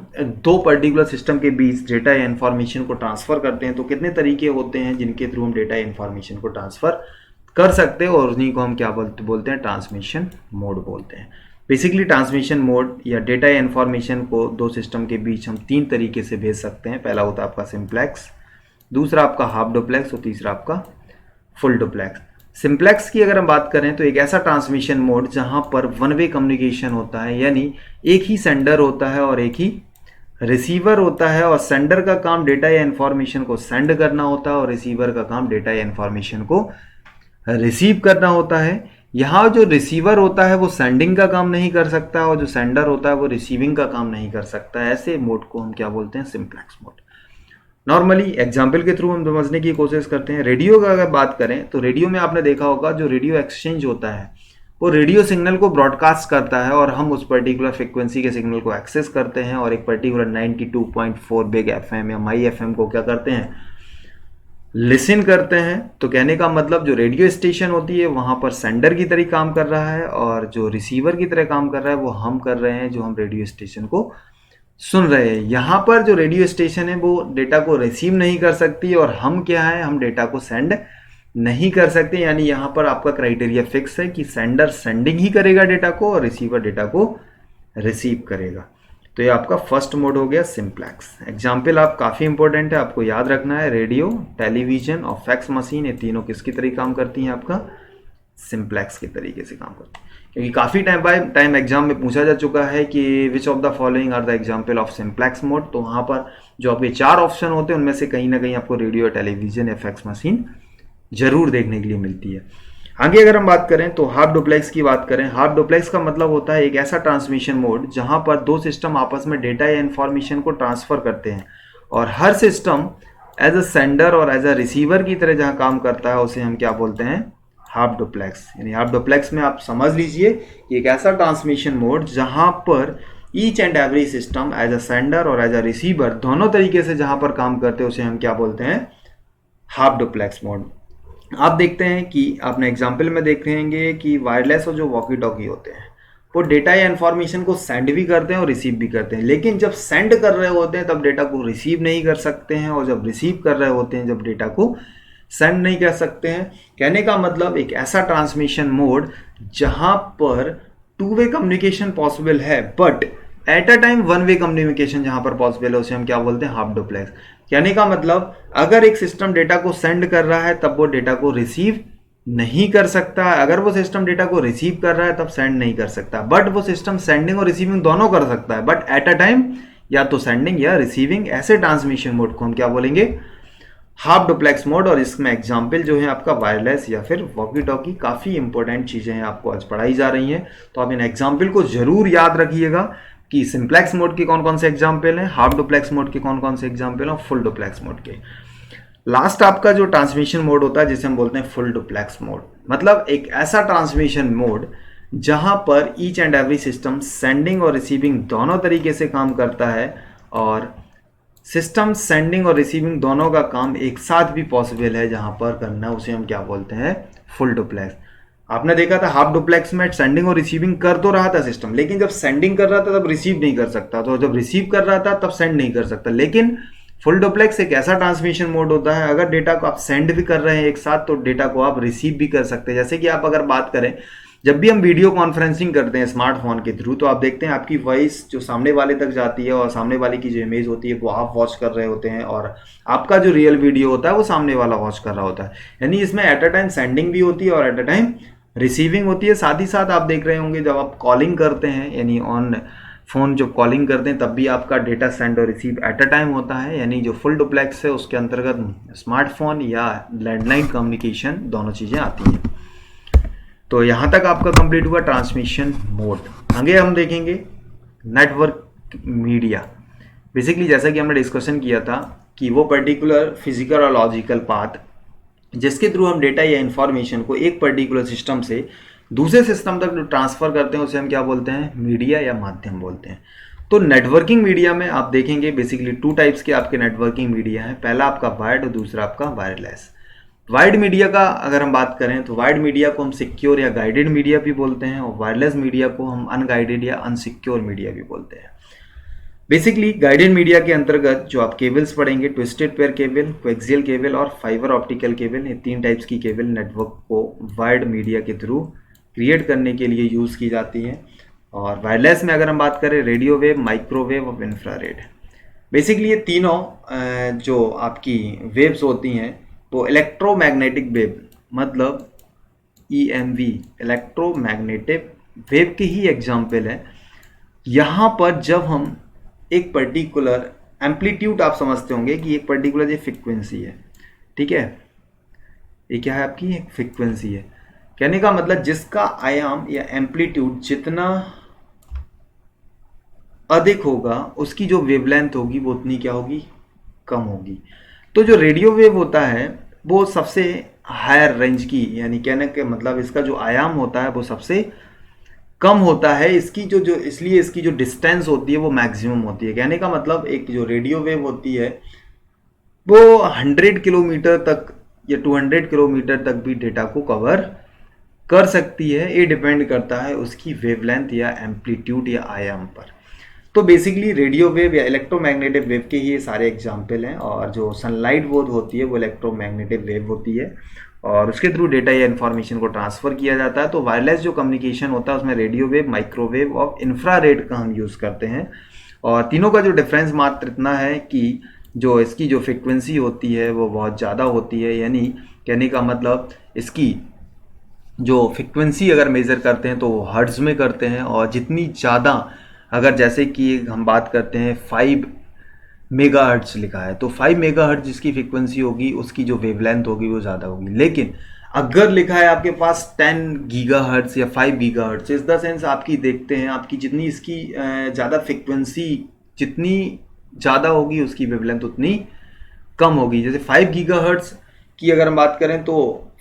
दो पर्टिकुलर सिस्टम के बीच डेटा या इन्फॉर्मेशन को ट्रांसफ़र करते हैं तो कितने तरीके होते हैं जिनके थ्रू हम डेटा या इन्फॉर्मेशन को ट्रांसफ़र कर सकते हैं, और उन्हीं को हम क्या बोलते हैं, ट्रांसमिशन मोड बोलते हैं। बेसिकली ट्रांसमिशन मोड या डेटा या इन्फॉर्मेशन को दो सिस्टम के बीच हम तीन तरीके से भेज सकते हैं। पहला होता है आपका सिंप्लेक्स, दूसरा आपका हाफ डुप्लेक्स और तीसरा आपका फुल डुप्लेक्स। सिंप्लेक्स की अगर हम बात करें तो एक ऐसा ट्रांसमिशन मोड जहां पर वन वे कम्युनिकेशन होता है, यानी एक ही सेंडर होता है और एक ही रिसीवर होता है, और सेंडर का काम डेटा या इन्फॉर्मेशन को सेंड करना होता है और रिसीवर का काम डेटा या इन्फॉर्मेशन को रिसीव करना होता है। यहाँ जो रिसीवर होता है वो सेंडिंग का काम नहीं कर सकता और जो सेंडर होता है वो रिसीविंग का काम नहीं कर सकता। ऐसे मोड को हम क्या बोलते हैं, सिंप्लेक्स मोड। नॉर्मली एग्जाम्पल के थ्रू हम समझने की कोशिश करते हैं। रेडियो का अगर बात करें तो रेडियो में आपने देखा होगा जो रेडियो एक्सचेंज होता है वो रेडियो सिग्नल को ब्रॉडकास्ट करता है और हम उस पर्टिकुलर फ्रिक्वेंसी के सिग्नल को एक्सेस करते हैं और एक पर्टिकुलर 92.4 बिग एफएम या माई एफएम को क्या करते हैं, लिसन करते हैं। तो कहने का मतलब जो रेडियो स्टेशन होती है वहाँ पर सेंडर की तरह काम कर रहा है और जो रिसीवर की तरह काम कर रहा है वो हम कर रहे हैं जो हम रेडियो स्टेशन को सुन रहे हैं। यहाँ पर जो रेडियो स्टेशन है वो डेटा को रिसीव नहीं कर सकती और हम क्या है, हम डेटा को सेंड नहीं कर सकते। यानी यहाँ पर आपका क्राइटेरिया फिक्स है कि सेंडर सेंडिंग ही करेगा डेटा को और रिसीवर डेटा को रिसीव करेगा। तो ये आपका फर्स्ट मोड हो गया सिंप्लेक्स। एग्जाम्पल आप काफ़ी इंपॉर्टेंट है, आपको याद रखना है, रेडियो, टेलीविजन और फैक्स मशीन, ये तीनों किसकी तरह काम करती हैं, आपका सिंप्लेक्स के तरीके से काम करती है। क्योंकि काफ़ी टाइम बाय टाइम एग्जाम में पूछा जा चुका है कि which of the following are the example of simplex mode. तो वहाँ पर जो आपके चार ऑप्शन होते हैं उनमें से कहीं ना कहीं आपको रेडियो, टेलीविजन या फैक्स मशीन जरूर देखने के लिए मिलती है। आगे अगर हम बात करें तो हाफ डुप्लेक्स की बात करें। हाफ डुप्लेक्स का मतलब होता है एक ऐसा ट्रांसमिशन मोड जहां पर दो सिस्टम आपस में डेटा या इंफॉर्मेशन को ट्रांसफर करते हैं और हर सिस्टम एज अ सेंडर और एज अ रिसीवर की तरह जहां काम करता है उसे हम क्या बोलते हैं, हाफ डुप्लेक्स। यानी हाफ डुप्लेक्स में आप समझ लीजिए कि एक ऐसा ट्रांसमिशन मोड जहां पर each and every system as a sender और एज अ रिसीवर दोनों तरीके से जहां पर काम करते हैं उसे हम क्या बोलते हैं, हाफ डुप्लेक्स मोड। आप देखते हैं कि आपने एग्जाम्पल में देख रहेंगे कि वायरलेस और जो वॉकी टॉकी होते हैं वो डेटा या इन्फॉर्मेशन को सेंड भी करते हैं और रिसीव भी करते हैं, लेकिन जब सेंड कर रहे होते हैं तब डेटा को रिसीव नहीं कर सकते हैं और जब रिसीव कर रहे होते हैं जब डेटा को सेंड नहीं कर सकते हैं। कहने का मतलब एक ऐसा ट्रांसमिशन मोड जहां पर टू वे कम्युनिकेशन पॉसिबल है but at a time one way communication जहां पर पॉसिबल है उसे हम क्या बोलते हैं, हाफ डुप्लेक्स। कहने का मतलब अगर एक सिस्टम डेटा को सेंड कर रहा है तब वो डेटा को रिसीव नहीं कर सकता, अगर वो सिस्टम डेटा को रिसीव कर रहा है तब सेंड नहीं कर सकता, बट वो सिस्टम सेंडिंग और रिसीविंग दोनों कर सकता है बट एट अ टाइम या तो सेंडिंग या रिसीविंग। ऐसे ट्रांसमिशन मोड को हम क्या बोलेंगे, हाफ डुप्लेक्स मोड। और इसमें एग्जाम्पल जो है आपका वायरलेस या फिर वॉकी टॉकी, काफ़ी इंपॉर्टेंट चीज़ें हैं आपको आज पढ़ाई जा रही हैं, तो आप इन एग्जाम्पल को जरूर याद रखिएगा कि सिंप्लेक्स मोड के कौन कौन से एग्जाम्पल हैं, हाफ डुप्लेक्स मोड के कौन कौन से एग्जाम्पल हैं, फुल डुप्लेक्स मोड के। लास्ट आपका जो ट्रांसमिशन मोड होता है जिसे हम बोलते हैं फुल डुप्लेक्स मोड, मतलब एक ऐसा ट्रांसमिशन मोड जहां पर each and every system sending और रिसीविंग दोनों तरीके से काम करता है और सिस्टम सेंडिंग और रिसीविंग दोनों का काम एक साथ भी पॉसिबल है जहां पर करना, उसे हम क्या बोलते हैं, फुल डुप्लेक्स। आपने देखा था हाफ डुप्लेक्स में सेंडिंग और रिसीविंग कर तो रहा था सिस्टम, लेकिन जब सेंडिंग कर रहा था तब रिसीव नहीं कर सकता, तो जब रिसीव कर रहा था तब सेंड नहीं कर सकता। लेकिन फुल डुप्लेक्स एक ऐसा ट्रांसमिशन मोड होता है, अगर डेटा को आप सेंड भी कर रहे हैं एक साथ तो डेटा को आप रिसीव भी कर सकते हैं। जैसे कि आप अगर बात करें, जब भी हम वीडियो कॉन्फ्रेंसिंग करते हैं स्मार्टफोन के थ्रू, तो आप देखते हैं आपकी वॉइस जो सामने वाले तक जाती है और सामने वाले की जो इमेज होती है वो आप वॉच कर रहे होते हैं, और आपका जो रियल वीडियो होता है वो सामने वाला वॉच कर रहा होता है। यानी इसमें एट अ टाइम सेंडिंग भी होती है और एट अ टाइम रिसीविंग होती है। साथ ही साथ आप देख रहे होंगे जब आप कॉलिंग करते हैं, यानी ऑन फ़ोन जब कॉलिंग करते हैं तब भी आपका डेटा सेंड और रिसीव एट अ टाइम होता है। यानी जो फुल डुप्लेक्स है उसके अंतर्गत स्मार्टफोन या लैंडलाइन कम्युनिकेशन दोनों चीज़ें आती हैं। तो यहाँ तक आपका कंप्लीट हुआ ट्रांसमिशन मोड। आगे हम देखेंगे नेटवर्क मीडिया। बेसिकली जैसा कि हमने डिस्कशन किया था कि वो पर्टिकुलर फिजिकल और लॉजिकल पाथ जिसके थ्रू हम डेटा या इंफॉर्मेशन को एक पर्टिकुलर सिस्टम से दूसरे सिस्टम तक ट्रांसफर करते हैं उसे हम क्या बोलते हैं, मीडिया या माध्यम बोलते हैं। तो नेटवर्किंग मीडिया में आप देखेंगे बेसिकली टू टाइप्स के आपके नेटवर्किंग मीडिया हैं। पहला आपका वायर्ड और दूसरा आपका वायरलेस। वायर्ड मीडिया का अगर हम बात करें तो वायर्ड मीडिया को हम सिक्योर या गाइडेड मीडिया भी बोलते हैं, और वायरलेस मीडिया को हम अनगाइडेड या अनसिक्योर मीडिया भी बोलते हैं। बेसिकली गाइडेड मीडिया के अंतर्गत जो आप केबल्स पढ़ेंगे, twisted pair cable, coaxial cable और फाइबर ऑप्टिकल केबल, ये 3 टाइप्स की केबल नेटवर्क को वायर्ड मीडिया के थ्रू क्रिएट करने के लिए यूज़ की जाती हैं। और वायरलेस में अगर हम बात करें, रेडियो वेव, माइक्रोवेव और इंफ्रारेड। बेसिकली ये तीनों जो आपकी वेव्स होती हैं वो इलेक्ट्रोमैग्नेटिक वेव, मतलब EMV, इलेक्ट्रोमैग्नेटिक वेव की ही एग्जाम्पल है। यहाँ पर जब हम एक पर्टिकुलर एम्पलीट्यूड, आप समझते होंगे कि एक पर्टिकुलर ये फ्रिक्वेंसी है, ठीक है, ये क्या है आपकी एक फ्रिक्वेंसी है। कहने का मतलब जिसका आयाम या एम्पलीट्यूड जितना अधिक होगा उसकी जो वेवलेंथ होगी वो उतनी क्या होगी, कम होगी। तो जो रेडियो वेव होता है वो सबसे हायर रेंज की, यानी कहने के मतलब इसका जो आयाम होता है वो सबसे कम होता है। इसकी जो इसलिए इसकी जो डिस्टेंस होती है वो मैक्सिमम होती है। कहने का मतलब एक जो रेडियो वेव होती है वो 100 किलोमीटर तक या 200 किलोमीटर तक भी डेटा को कवर कर सकती है। ये डिपेंड करता है उसकी वेवलेंथ या एम्पलीट्यूड या आयाम पर। तो बेसिकली रेडियो वेव या इलेक्ट्रोमैग्नेटिक वेव के ही ये सारे एग्जाम्पल हैं, और जो सनलाइट वो होती है वो इलेक्ट्रोमैग्नेटिक वेव होती है और उसके थ्रू डेटा या इन्फॉर्मेशन को ट्रांसफ़र किया जाता है। तो वायरलेस जो कम्युनिकेशन होता है उसमें रेडियो वेव, माइक्रोवेव और इंफ्रारेड का हम यूज़ करते हैं। और तीनों का जो डिफरेंस मात्र इतना है कि जो इसकी जो फ्रिक्वेंसी होती है वो बहुत ज़्यादा होती है। यानी कहने का मतलब इसकी जो फ्रिक्वेंसी अगर मेज़र करते हैं तो हर्ट्ज़ में करते हैं, और जितनी ज़्यादा, अगर जैसे कि हम बात करते हैं 5 मेगाहर्ट्ज़ लिखा है तो 5 मेगाहर्ट्ज़ जिसकी फ्रिक्वेंसी होगी उसकी जो वेवलेंथ होगी वो ज़्यादा होगी। लेकिन अगर लिखा है आपके पास 10 गीगाहर्ट्ज़ या 5 गीगाहर्ट्ज़, इस द सेंस आपकी देखते हैं आपकी जितनी इसकी ज़्यादा फ्रिक्वेंसी जितनी ज़्यादा होगी उसकी वेवलेंथ उतनी कम होगी। जैसे 5 गीगाहर्ट्ज़ की अगर हम बात करें तो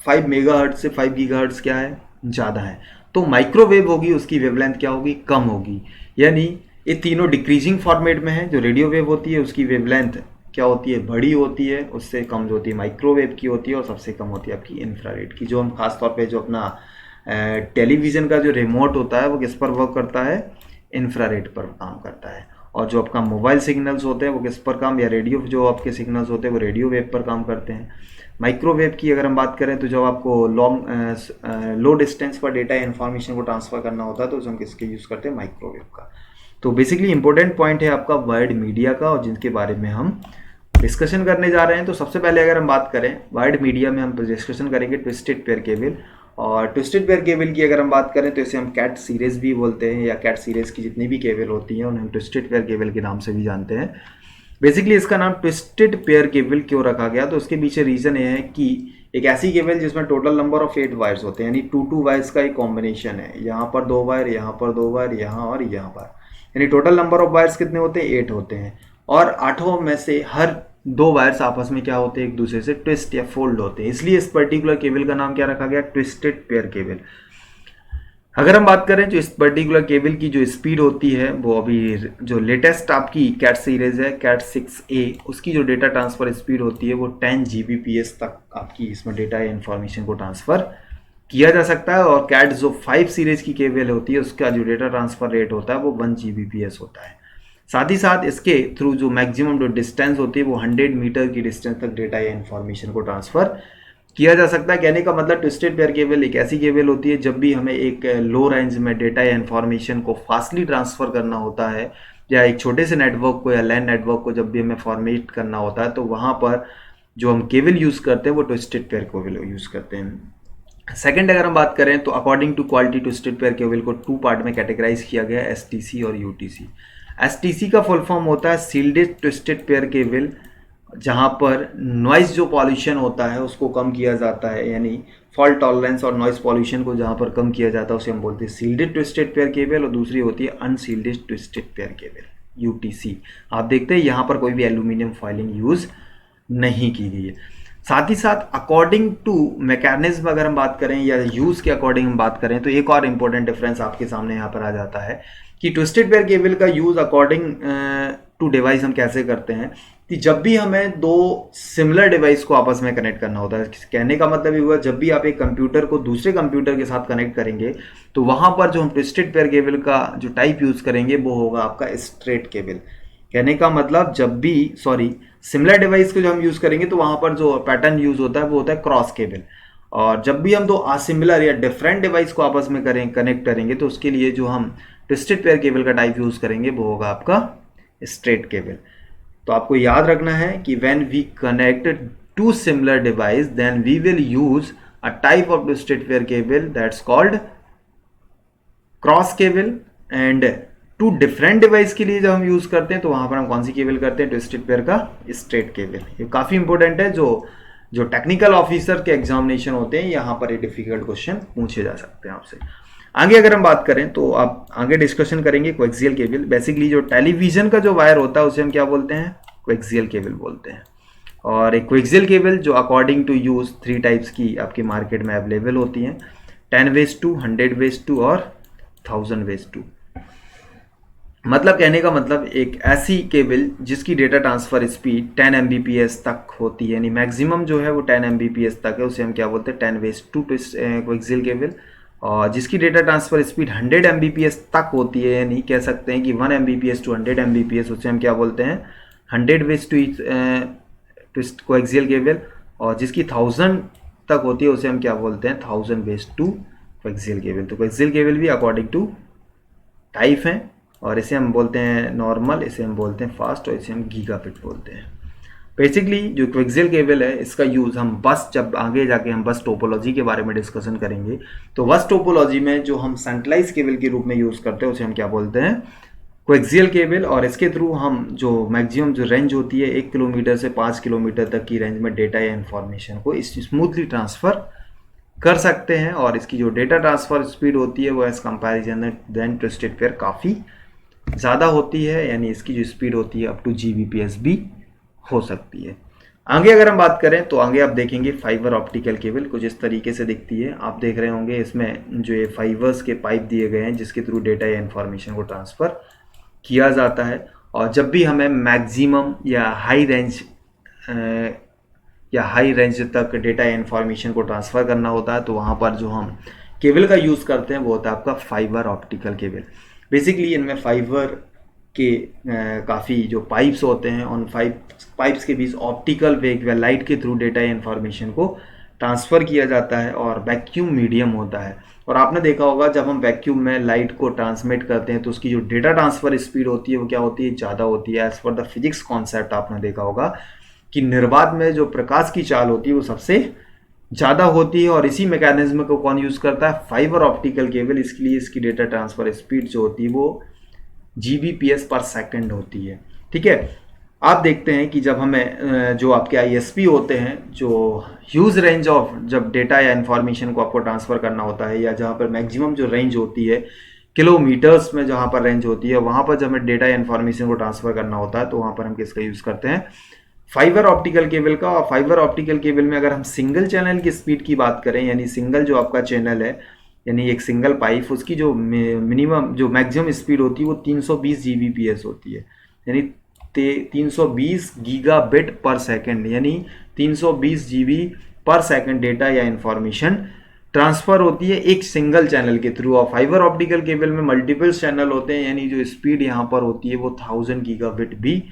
5 मेगाहर्ट्ज़ से 5 गीगाहर्ट्ज़ क्या है, ज़्यादा है। तो माइक्रोवेव होगी उसकी वेवलेंथ क्या होगी, कम होगी। यानी ये तीनों डिक्रीजिंग फॉर्मेट में है। जो रेडियो वेव होती है उसकी वेवलेंथ क्या होती है, बड़ी होती है, उससे कम जो होती है माइक्रोवेव की होती है, और सबसे कम होती है आपकी इंफ्रारेड की। जो हम खास तौर पे जो अपना टेलीविज़न का जो रिमोट होता है वो किस पर वर्क करता है, इंफ्रारेड पर काम करता है। और जो आपका मोबाइल सिग्नल्स होते हैं वो किस पर काम, या रेडियो जो आपके सिग्नल्स होते हैं वो रेडियो वेव पर काम करते हैं। माइक्रोवेव की अगर हम बात करें तो जब आपको लो डिस्टेंस पर डेटा या इन्फॉर्मेशन को ट्रांसफ़र करना होता है तो हम किसके यूज़ करते हैं, माइक्रोवेव का। तो बेसिकली इंपॉर्टेंट पॉइंट है आपका वायर्ड मीडिया का, और जिनके बारे में हम डिस्कशन करने जा रहे हैं। तो सबसे पहले अगर हम बात करें वायर्ड मीडिया में हम डिस्कशन करेंगे ट्विस्टेड पेयर केबल। और ट्विस्टेड पेयर केबल की अगर हम बात करें तो इसे हम कैट सीरीज़ भी बोलते हैं, या कैट सीरीज़ की जितनी भी केबल होती हैं उन्हें हम ट्विस्टेड पेयर केबल के नाम से भी जानते हैं। बेसिकली इसका नाम ट्विस्टेड पेयर केबल क्यों रखा गया, तो उसके पीछे रीज़न ये है कि एक ऐसी केबल जिसमें टोटल नंबर ऑफ 8 वायर्स होते हैं, यानी 2 वायर्स का एक कॉम्बिनेशन है। यहाँ पर 2 वायर, यहाँ पर 2 वायर, यहाँ और यहाँ पर, यानी टोटल नंबर ऑफ वायर्स कितने होते हैं, 8 होते हैं। और 8 में से हर 2 वायर्स आपस में क्या होते हैं, एक दूसरे से ट्विस्ट या फोल्ड होते हैं। इसलिए इस पर्टिकुलर केबल का नाम क्या रखा गया, ट्विस्टेड पेयर केबल। अगर हम बात करें जो इस पर्टिकुलर केबल की जो स्पीड होती है वो अभी जो लेटेस्ट आपकी कैट सीरीज है कैट 6A, उसकी जो डेटा ट्रांसफ़र स्पीड होती है वो 10 Gbps तक आपकी इसमें डेटा या इन्फॉर्मेशन को ट्रांसफ़र किया जा सकता है। और कैट जो 5 सीरीज़ की केबल होती है उसका जो डेटा ट्रांसफ़र रेट होता है वो 1 Gbps होता है। साथ ही साथ इसके थ्रू जो मैक्सिमम जो डिस्टेंस होती है वो 100 मीटर की डिस्टेंस तक डेटा या इन्फॉर्मेशन को ट्रांसफर किया जा सकता है। कहने का मतलब ट्विस्टेड पेयर केबल एक ऐसी केबल होती है जब भी हमें एक लो रेंज में डेटा या इन्फॉर्मेशन को फास्टली ट्रांसफर करना होता है, या एक छोटे से नेटवर्क को या लैन नेटवर्क को जब भी हमें फॉर्मेट करना होता है, तो वहाँ पर जो हम केबल यूज़ करते हैं वो ट्विस्टेड पेयर केबल यूज़ करते हैं। सेकंड अगर हम बात करें तो according to quality twisted pair cable को 2 पार्ट में कैटेगराइज किया गया है, एसटीसी और यूटीसी। एसटीसी का फुल फॉर्म होता है सील्डेड ट्विस्टेड पेयर केबल, जहाँ पर नॉइज जो पॉल्यूशन होता है उसको कम किया जाता है, यानी फॉल्ट टॉलरेंस और नॉइज पॉल्यूशन को जहाँ पर कम किया जाता है उसे हम बोलते हैं सील्डेड ट्विस्टेड पेयर केबल, और दूसरी होती है unshielded twisted pair cable, UTC. आप देखते हैं यहाँ पर कोई भी एल्यूमिनियम फॉइलिंग यूज नहीं की गई है। साथ ही साथ अकॉर्डिंग टू मैकेनिज्म अगर हम बात करें या यूज के अकॉर्डिंग हम बात करें तो एक और इंपॉर्टेंट डिफरेंस आपके सामने यहाँ पर आ जाता है कि ट्विस्टेड पेयर केबल का यूज अकॉर्डिंग टू डिवाइस हम कैसे करते हैं कि जब भी हमें दो सिमिलर डिवाइस को आपस में कनेक्ट करना होता है। कहने का मतलब ये हुआ, जब भी आप एक कंप्यूटर को दूसरे कंप्यूटर के साथ कनेक्ट करेंगे तो वहां पर जो हम ट्विस्टेड पेयर केबल का जो टाइप यूज करेंगे वो होगा आपका स्ट्रेट केबल। कहने का मतलब जब भी सिमिलर डिवाइस को जो हम यूज करेंगे तो वहां पर जो पैटर्न यूज होता है वो होता है क्रॉस केबल, और जब भी हम दो असिमिलर या डिफरेंट डिवाइस को आपस में कनेक्ट करेंगे तो उसके लिए जो हम ट्विस्टेड पेयर केबल का टाइप यूज करेंगे वो होगा आपका स्ट्रेट केबल। तो आपको याद रखना है कि when we connect to similar device then we will use a type of twisted pair cable that's called cross cable, and two different device के लिए जब हम यूज करते हैं तो वहां पर हम कौन सी केबल करते हैं, ट्विस्टेड पेयर का स्ट्रेट केबल। ये काफी इंपॉर्टेंट है, जो टेक्निकल ऑफिसर के एग्जामिनेशन होते हैं यहाँ पर ये डिफिकल्ट क्वेश्चन पूछे जा सकते हैं आपसे। आगे अगर हम बात करें तो आप आगे डिस्कशन करेंगे कोएक्सियल केबल। बेसिकली जो टेलीविजन का जो वायर होता है उसे हम क्या बोलते हैं, कोएक्सियल केबल बोलते हैं। और एक कोएक्सियल केबल जो अकॉर्डिंग टू यूज 3 टाइप्स की आपकी मार्केट में अवेलेबल होती हैं, 10-2, 100-2 और 1000-2। मतलब कहने का मतलब एक ऐसी केबल जिसकी डेटा ट्रांसफर स्पीड 10 Mbps तक होती है, यानी मैक्सिमम जो है वो 10 Mbps तक है, उसे हम क्या बोलते हैं 10-2 कोएक्सियल केबल। और जिसकी डेटा ट्रांसफर स्पीड 100 Mbps तक होती है, यानी कह सकते हैं कि 1 Mbps to 100 Mbps, उसे हम क्या बोलते हैं 100-2 ट्विस्ट कोएक्सियल केबल। और जिसकी 1000 तक होती है उसे हम क्या बोलते हैं 1000-2 कोएक्सियल केबल। तो कोएक्सियल केबल भी अकॉर्डिंग टू टाइप है, और इसे हम बोलते हैं नॉर्मल, इसे हम बोलते हैं फास्ट, और इसे हम गीगाबिट बोलते हैं। बेसिकली जो कोएक्सियल केबल है इसका यूज़ हम बस, जब आगे जाके हम बस टोपोलॉजी के बारे में डिस्कशन करेंगे तो बस टोपोलॉजी में जो हम सेंट्रलाइज केबल के रूप में यूज़ करते हैं उसे हम क्या बोलते हैं कोएक्सियल केबल। और इसके थ्रू हम जो मैक्सिमम जो रेंज होती है 1 किलोमीटर से 5 किलोमीटर तक की रेंज में डेटा या इन्फॉर्मेशन को स्मूथली ट्रांसफ़र कर सकते हैं। और इसकी जो डेटा ट्रांसफ़र स्पीड होती है वो as comparison then twisted pair काफ़ी ज़्यादा होती है, यानी इसकी जो स्पीड होती है अप टू Gbps भी हो सकती है। आगे अगर हम बात करें तो आगे आप देखेंगे फाइबर ऑप्टिकल केबल कुछ इस तरीके से दिखती है। आप देख रहे होंगे इसमें जो ये फाइबर्स के पाइप दिए गए हैं जिसके थ्रू डेटा या इन्फॉर्मेशन को ट्रांसफ़र किया जाता है। और जब भी हमें मैक्सिमम या हाई रेंज तक डेटा या इन्फॉर्मेशन को ट्रांसफ़र करना होता है तो वहाँ पर जो हम केबल का यूज़ करते हैं वो होता है आपका फाइबर ऑप्टिकल केबल। बेसिकली इनमें फाइबर के काफ़ी जो पाइप्स होते हैं, उन पाइप्स के बीच ऑप्टिकल वेव या लाइट के थ्रू डेटा या इन्फॉर्मेशन को ट्रांसफ़र किया जाता है, और वैक्यूम मीडियम होता है। और आपने देखा होगा जब हम वैक्यूम में लाइट को ट्रांसमिट करते हैं तो उसकी जो डेटा ट्रांसफ़र स्पीड होती है वो क्या होती है, ज़्यादा होती है। As per the physics concept आपने देखा होगा कि निर्वात में जो प्रकाश की चाल होती है वो सबसे ज़्यादा होती है, और इसी मैकेनिज्म को कौन यूज़ करता है, फाइबर ऑप्टिकल केबल। इसके लिए इसकी डेटा ट्रांसफ़र स्पीड जो होती है वो Gbps पर सेकंड होती है। ठीक है, आप देखते हैं कि जब हमें जो आपके ISP होते हैं, जो ह्यूज रेंज ऑफ जब डेटा या इन्फॉर्मेशन को आपको ट्रांसफ़र करना होता है, या जहाँ पर मैक्सिमम जो रेंज होती है किलोमीटर्स में जहाँ पर रेंज होती है, वहाँ पर जब हमें डेटा या इन्फॉर्मेशन को ट्रांसफ़र करना होता है तो वहाँ पर हम किसका यूज़ करते हैं, फाइबर ऑप्टिकल केबल का। और फाइबर ऑप्टिकल केबल में अगर हम सिंगल चैनल की स्पीड की बात करें, यानी सिंगल जो आपका चैनल है, यानी एक सिंगल पाइप, उसकी जो मिनिमम जो मैक्सिमम स्पीड होती है वो 320 Gbps होती है, यानी 320 गीगाबिट पर सेकंड, यानी 320 GB पर सेकंड डेटा या इन्फॉर्मेशन ट्रांसफर होती है एक सिंगल चैनल के थ्रू, और फाइबर ऑप्टिकल केबल में मल्टीपल चैनल होते हैं, यानी जो स्पीड यहाँ पर होती है वो 1000 गीगाबिट भी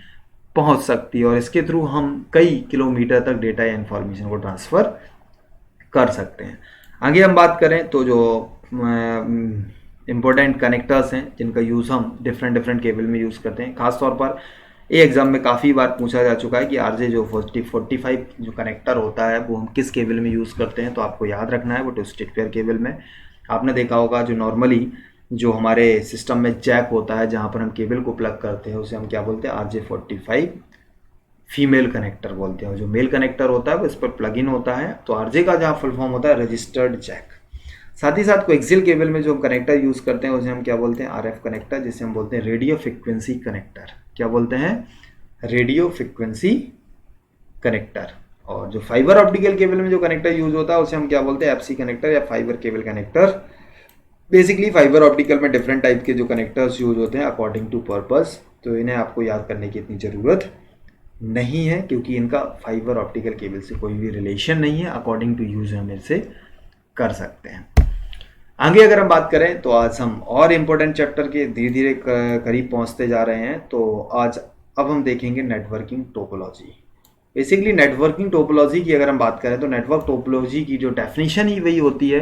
पहुंच सकती है, और इसके थ्रू हम कई किलोमीटर तक डेटा या इंफॉर्मेशन को ट्रांसफर कर सकते हैं। आगे हम बात करें तो जो इम्पोर्टेंट कनेक्टर्स हैं जिनका यूज़ हम डिफरेंट केबल में यूज़ करते हैं, खासतौर पर ये एग्जाम में काफ़ी बार पूछा जा चुका है कि आरजे जो 45 जो कनेक्टर होता है वो हम किस केबल में यूज़ करते हैं। तो आपको याद रखना है वो ट्विस्टेड पेयर केबल में। आपने देखा होगा जो नॉर्मली जो हमारे सिस्टम में जैक होता है जहाँ पर हम केबल को प्लग करते हैं उसे हम क्या बोलते हैं, RJ45 फीमेल कनेक्टर बोलते हैं। जो मेल कनेक्टर होता है वो इस पर प्लग इन होता है, तो आरजे का जहाँ फुल फॉर्म होता है रजिस्टर्ड जैक। साथ ही साथ कोएक्सियल केबल में जो हम कनेक्टर यूज़ करते हैं उसे हम क्या बोलते हैं, RF कनेक्टर, जिसे हम बोलते हैं रेडियो फ्रिक्वेंसी कनेक्टर। क्या बोलते हैं, रेडियो फ्रिक्वेंसी कनेक्टर। और जो फाइबर ऑप्टिकल केबल में जो कनेक्टर यूज होता है उसे हम क्या बोलते हैं, FC कनेक्टर या fibre cable connector. Basically fibre optical में डिफरेंट टाइप के जो कनेक्टर्स यूज होते हैं अकॉर्डिंग टू पर्पस, तो इन्हें आपको याद करने की इतनी ज़रूरत नहीं है क्योंकि इनका फाइबर ऑप्टिकल केबल से कोई भी रिलेशन नहीं है। अकॉर्डिंग टू यूज हम इसे कर सकते हैं। आगे अगर हम बात करें तो आज हम और इम्पोर्टेंट चैप्टर के धीरे धीरे करीब पहुंचते जा रहे हैं। तो आज अब हम देखेंगे networking topology. Basically networking topology की अगर हम बात करें तो नेटवर्क टोपोलॉजी की जो डेफिनेशन ही वही होती है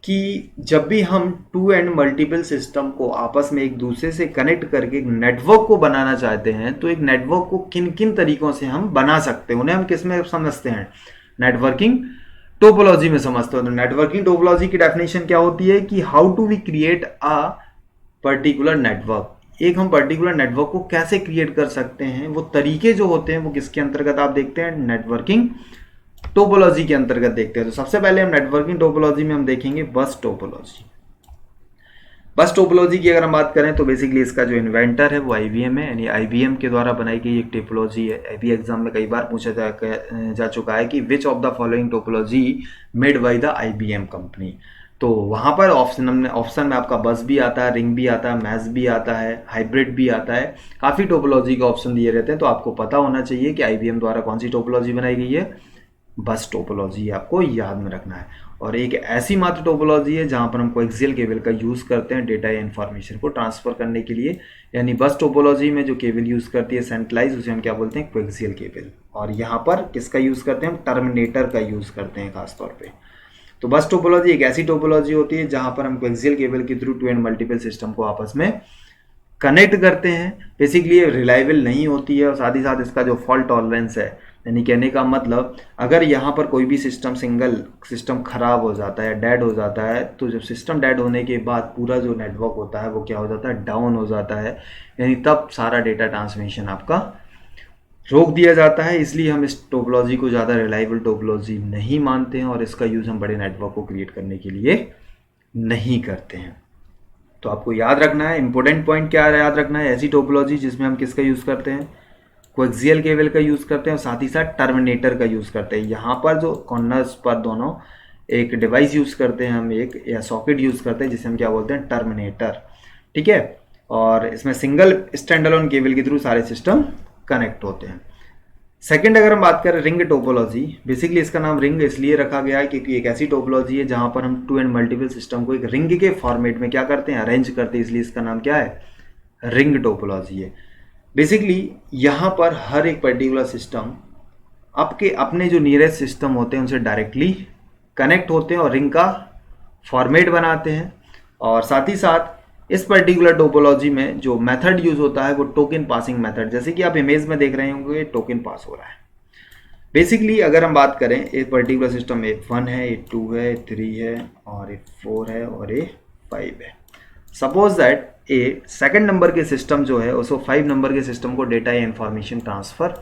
कि जब भी हम टू एंड मल्टीपल सिस्टम को आपस में एक दूसरे से कनेक्ट करके एक नेटवर्क को बनाना चाहते हैं, तो एक नेटवर्क को किन किन तरीकों से हम बना सकते हैं, उन्हें हम किस में समझते हैं, नेटवर्किंग टोपोलॉजी में समझते हैं। तो नेटवर्किंग टोपोलॉजी की डेफिनेशन क्या होती है कि how to we create a particular network. एक हम पर्टिकुलर नेटवर्क को कैसे क्रिएट कर सकते हैं, वो तरीके जो होते हैं वो किसके अंतर्गत आप देखते हैं, नेटवर्किंग टोपोलॉजी के अंतर्गत देखते हैं। तो सबसे पहले हम नेटवर्किंग टोपोलॉजी में हम देखेंगे बस टोपोलॉजी। बस टोपोलॉजी की अगर हम बात करें तो बेसिकली इसका जो इन्वेंटर है वो IBM है, यानी IBM के द्वारा बनाई गई एक टोपोलॉजी है। अभी एग्जाम में कई बार पूछा जा चुका है कि which of the following topology made by the IBM company. तो वहाँ पर ऑप्शन में आपका बस भी आता है, रिंग भी आता है, मैश भी आता है, हाइब्रिड भी आता है, काफ़ी टोपोलॉजी के ऑप्शन दिए रहते हैं। तो आपको पता होना चाहिए कि IBM द्वारा कौन सी टोपोलॉजी बनाई गई है, बस टोपोलॉजी आपको याद में रखना है। और एक ऐसी मात्र टोपोलॉजी है जहाँ पर हम कोएक्सियल केबल का यूज़ करते हैं डेटा या इन्फॉर्मेशन को ट्रांसफर करने के लिए, यानी बस टोपोलॉजी में जो केबल यूज़ करती है सेंट्रलाइज, उसे हम क्या बोलते हैं, कोएक्सियल केबल। और यहाँ पर किसका यूज़ करते हैं, हम टर्मिनेटर का यूज़ करते हैं खासतौर पर। तो बस टोपोलॉजी एक ऐसी टोपोलॉजी होती है जहां पर हम कोएक्सियल केबल के through two and multiple system को आपस में कनेक्ट करते हैं। बेसिकली ये रिलायबल नहीं होती है और साथ ही साथ इसका जो फॉल्ट टॉलरेंस है, यानी कहने का मतलब अगर यहाँ पर कोई भी सिंगल सिस्टम खराब हो जाता है, डेड हो जाता है, तो जब सिस्टम डेड होने के बाद पूरा जो नेटवर्क होता है वो क्या हो जाता है, डाउन हो जाता है, यानी तब सारा डेटा ट्रांसमिशन आपका रोक दिया जाता है। इसलिए हम इस टोपोलॉजी को ज़्यादा रिलायबल टोपोलॉजी नहीं मानते हैं और इसका यूज़ हम बड़े नेटवर्क को क्रिएट करने के लिए नहीं करते हैं। तो आपको याद रखना है, इंपॉर्टेंट पॉइंट क्या है याद रखना है, ऐसी टोपोलॉजी जिसमें हम किसका यूज़ करते हैं, कोएक्सियल केबल का यूज़ करते हैं और साथ ही साथ टर्मिनेटर का यूज़ करते हैं। यहाँ पर जो कॉर्नर्स पर दोनों एक डिवाइस यूज़ करते हैं, हम एक या सॉकेट यूज़ करते हैं जिसे हम क्या बोलते हैं, टर्मिनेटर। ठीक है, और इसमें सिंगल स्टैंडअलोन केबल के थ्रू सारे सिस्टम कनेक्ट होते हैं। सेकंड अगर हम बात करें रिंग टोपोलॉजी, बेसिकली इसका नाम रिंग इसलिए रखा गया है क्योंकि एक ऐसी टोपोलॉजी है जहां पर हम टू एंड मल्टीपल सिस्टम को एक रिंग के फॉर्मेट में क्या करते हैं, अरेंज करते हैं, इसलिए इसका नाम क्या है, रिंग टोपोलॉजी है। बेसिकली यहाँ पर हर एक पर्टिकुलर सिस्टम आपके अपने जो नियरेस्ट सिस्टम होते हैं उनसे डायरेक्टली कनेक्ट होते हैं और रिंग का फॉर्मेट बनाते हैं। और साथ ही साथ इस पर्टिकुलर टोपोलॉजी में जो मेथड यूज होता है वो टोकन पासिंग मेथड, जैसे कि आप इमेज में देख रहे होंगे टोकन पास हो रहा है। बेसिकली अगर हम बात करें एक पर्टिकुलर सिस्टम A1 है, A2 है, A3 है और A4 है और A5 है। सपोज दैट सेकंड नंबर के सिस्टम जो है उसको 5 नंबर के सिस्टम को डेटा या इंफॉर्मेशन ट्रांसफर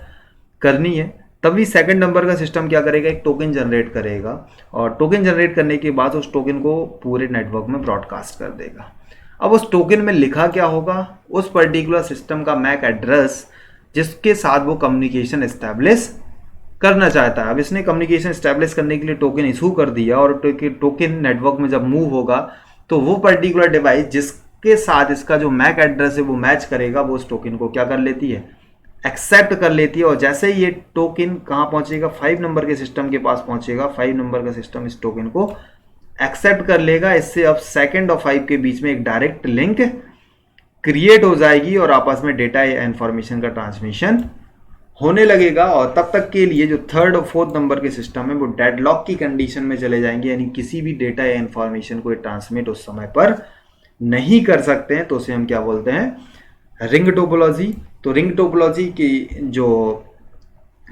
करनी है, तभी सेकंड नंबर का सिस्टम क्या करेगा, एक टोकन जनरेट करेगा और टोकन जनरेट करने के बाद उस टोकन को पूरे नेटवर्क में ब्रॉडकास्ट कर देगा। अब उस टोकन में लिखा क्या होगा, उस पर्टिकुलर सिस्टम का मैक एड्रेस जिसके साथ वो कम्युनिकेशन एस्टैब्लिश करना चाहता है। अब इसने कम्युनिकेशन एस्टैब्लिश करने के लिए टोकन इशू कर दिया और टोकन नेटवर्क में जब मूव होगा तो वो पर्टिकुलर डिवाइस जिसके साथ इसका जो मैक एड्रेस है वो मैच करेगा, वो उस टोकन को क्या कर लेती है, एक्सेप्ट कर लेती है। और जैसे ही ये टोकन कहाँ पहुंचेगा, 5 नंबर के सिस्टम के पास पहुंचेगा, 5 नंबर का सिस्टम इस टोकन को एक्सेप्ट कर लेगा। इससे अब सेकंड और 5 के बीच में एक डायरेक्ट लिंक क्रिएट हो जाएगी और आपस में डेटा या इंफॉर्मेशन का ट्रांसमिशन होने लगेगा। और तब तक के लिए जो थर्ड और फोर्थ नंबर के सिस्टम है वो डेडलॉक की कंडीशन में चले जाएंगे, यानी किसी भी डेटा या इंफॉर्मेशन को ट्रांसमिट उस समय पर नहीं कर सकते हैं। तो उसे हम क्या बोलते हैं, रिंग टोपोलॉजी। तो रिंग टोपोलॉजी की जो